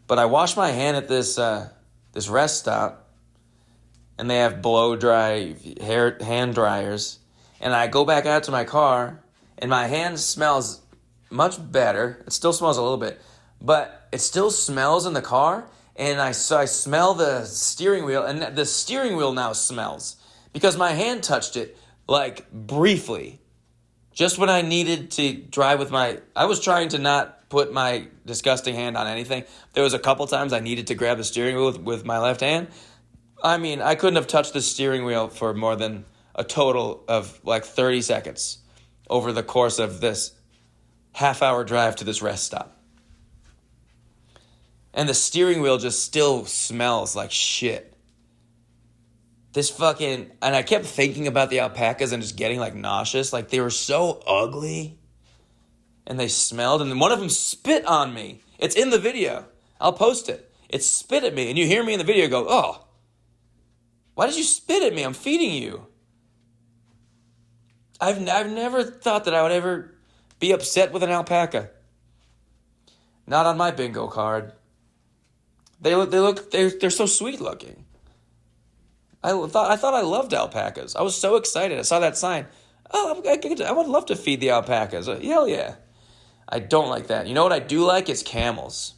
But I washed my hand at this rest stop, and they have blow dry hand dryers. And I go back out to my car, and my hand smells much better. It still smells a little bit, but it still smells in the car. And I smell the steering wheel, and the steering wheel now smells because my hand touched it, like, briefly. Just when I needed to drive with I was trying to not put my disgusting hand on anything. There was a couple times I needed to grab the steering wheel with my left hand. I mean, I couldn't have touched the steering wheel for more than a total of, like, 30 seconds over the course of this half-hour drive to this rest stop. And the steering wheel just still smells like shit. And I kept thinking about the alpacas and just getting like nauseous. Like they were so ugly. And they smelled. And then one of them spit on me. It's in the video. I'll post it. It spit at me. And you hear me in the video go, oh, why did you spit at me? I'm feeding you. I've never thought that I would ever be upset with an alpaca. Not on my bingo card. They're so sweet looking. I thought I loved alpacas. I was so excited. I saw that sign. Oh, I would love to feed the alpacas. Hell yeah. I don't like that. You know what I do like? It's camels.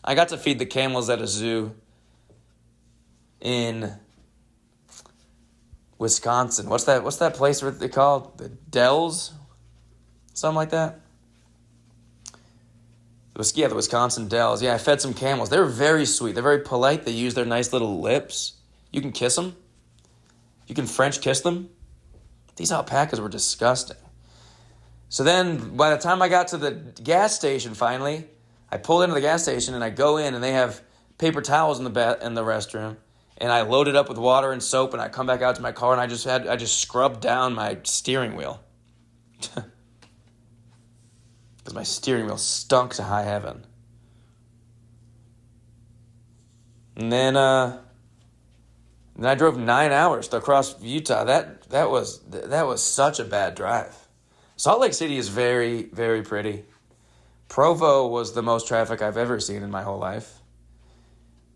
I got to feed the camels at a zoo in Wisconsin. What's that place where they called? The Dells? Something like that? The Wisconsin Dells. Yeah, I fed some camels. They're very sweet. They're very polite. They use their nice little lips. You can kiss them. You can French kiss them. These alpacas were disgusting. So then, by the time I got to the gas station, finally, I pulled into the gas station and I go in and they have paper towels in the restroom, and I load it up with water and soap, and I come back out to my car and I just scrubbed down my steering wheel because my steering wheel stunk to high heaven. And then I drove 9 hours across Utah. That was such a bad drive. Salt Lake City is very, very pretty. Provo was the most traffic I've ever seen in my whole life.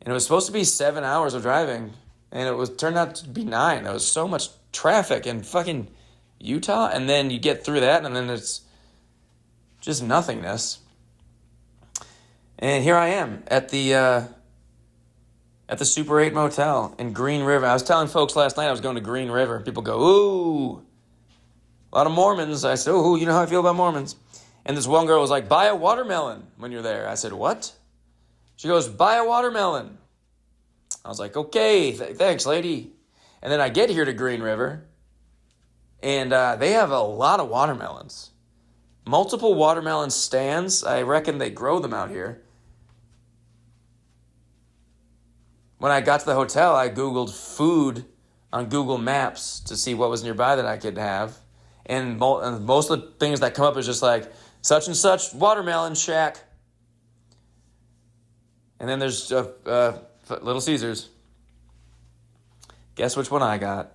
And it was supposed to be 7 hours of driving, and it turned out to be 9. There was so much traffic in fucking Utah, and then you get through that, and then it's just nothingness. And here I am at the Super 8 Motel in Green River. I was telling folks last night I was going to Green River. People go, ooh, a lot of Mormons. I said, ooh, you know how I feel about Mormons. And this one girl was like, buy a watermelon when you're there. I said, what? She goes, buy a watermelon. I was like, okay, thanks, lady. And then I get here to Green River, and they have a lot of watermelons. Multiple watermelon stands. I reckon they grow them out here. When I got to the hotel, I Googled food on Google Maps to see what was nearby that I could have. And most of the things that come up is just like, such and such watermelon shack. And then there's Little Caesars. Guess which one I got?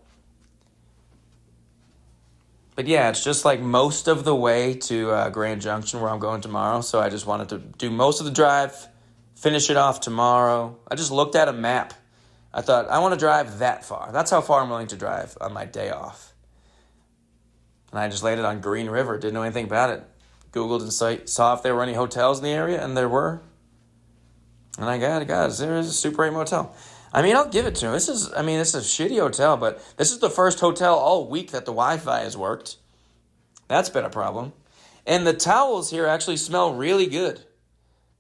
But yeah, it's just like most of the way to Grand Junction where I'm going tomorrow. So I just wanted to do most of the drive, finish it off tomorrow. I just looked at a map. I thought, I want to drive that far. That's how far I'm willing to drive on my day off. And I just landed on Green River. Didn't know anything about it. Googled and saw if there were any hotels in the area, and there were. And I got it, guys. There is a Super 8 motel. I mean, I'll give it to him. This is a shitty hotel, but this is the first hotel all week that the Wi-Fi has worked. That's been a problem. And the towels here actually smell really good.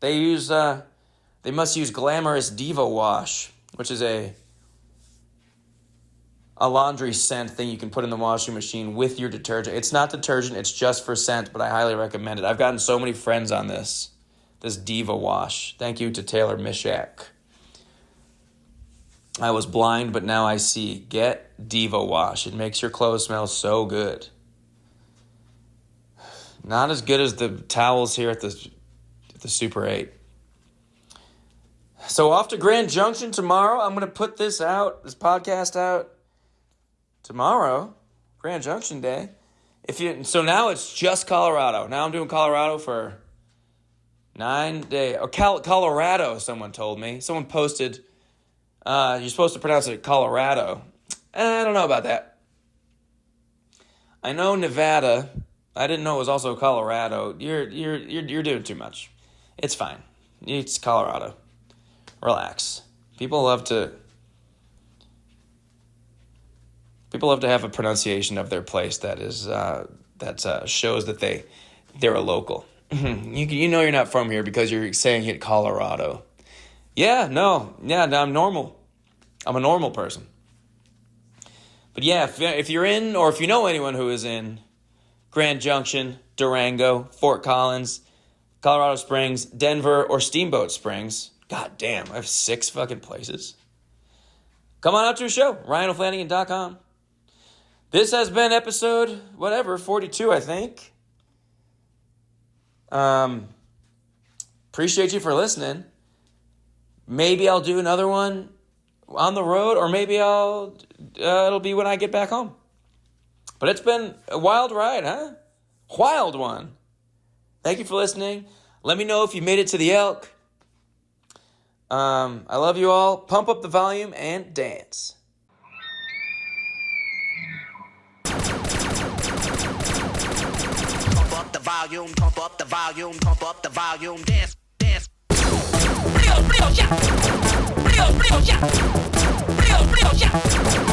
They must use Glamorous Diva Wash, which is a laundry scent thing you can put in the washing machine with your detergent. It's not detergent, it's just for scent, but I highly recommend it. I've gotten so many friends on this Diva Wash. Thank you to Taylor Mishak. I was blind, but now I see. Get Diva Wash. It makes your clothes smell so good. Not as good as the towels here at the Super 8. So off to Grand Junction tomorrow. I'm going to put this podcast out tomorrow, Grand Junction Day. So now it's just Colorado. Now I'm doing Colorado for 9 days. Or Colorado, someone told me. Someone posted, you're supposed to pronounce it Colorado. I don't know about that. I know Nevada. I didn't know it was also Colorado. You're doing too much. It's fine. It's Colorado. Relax. People love to have a pronunciation of their place that shows that they're a local. You know you're not from here because you're saying it Colorado. No, I'm normal. I'm a normal person. But yeah, if you're in, or if you know anyone who is in Grand Junction, Durango, Fort Collins, Colorado Springs, Denver, or Steamboat Springs, god damn, I have 6 fucking places. Come on out to a show, RyanO'Flanagan.com. This has been episode, 42, I think. Appreciate you for listening. Maybe I'll do another one on the road, or maybe it'll be when I get back home. But it's been a wild ride, huh? Wild one. Thank you for listening. Let me know if you made it to the Elk. I love you all. Pump up the volume and dance. volume, pump up the volume, pump up the volume, dance, dance. Real, real, yeah. Real, real, yeah. Real, real, yeah.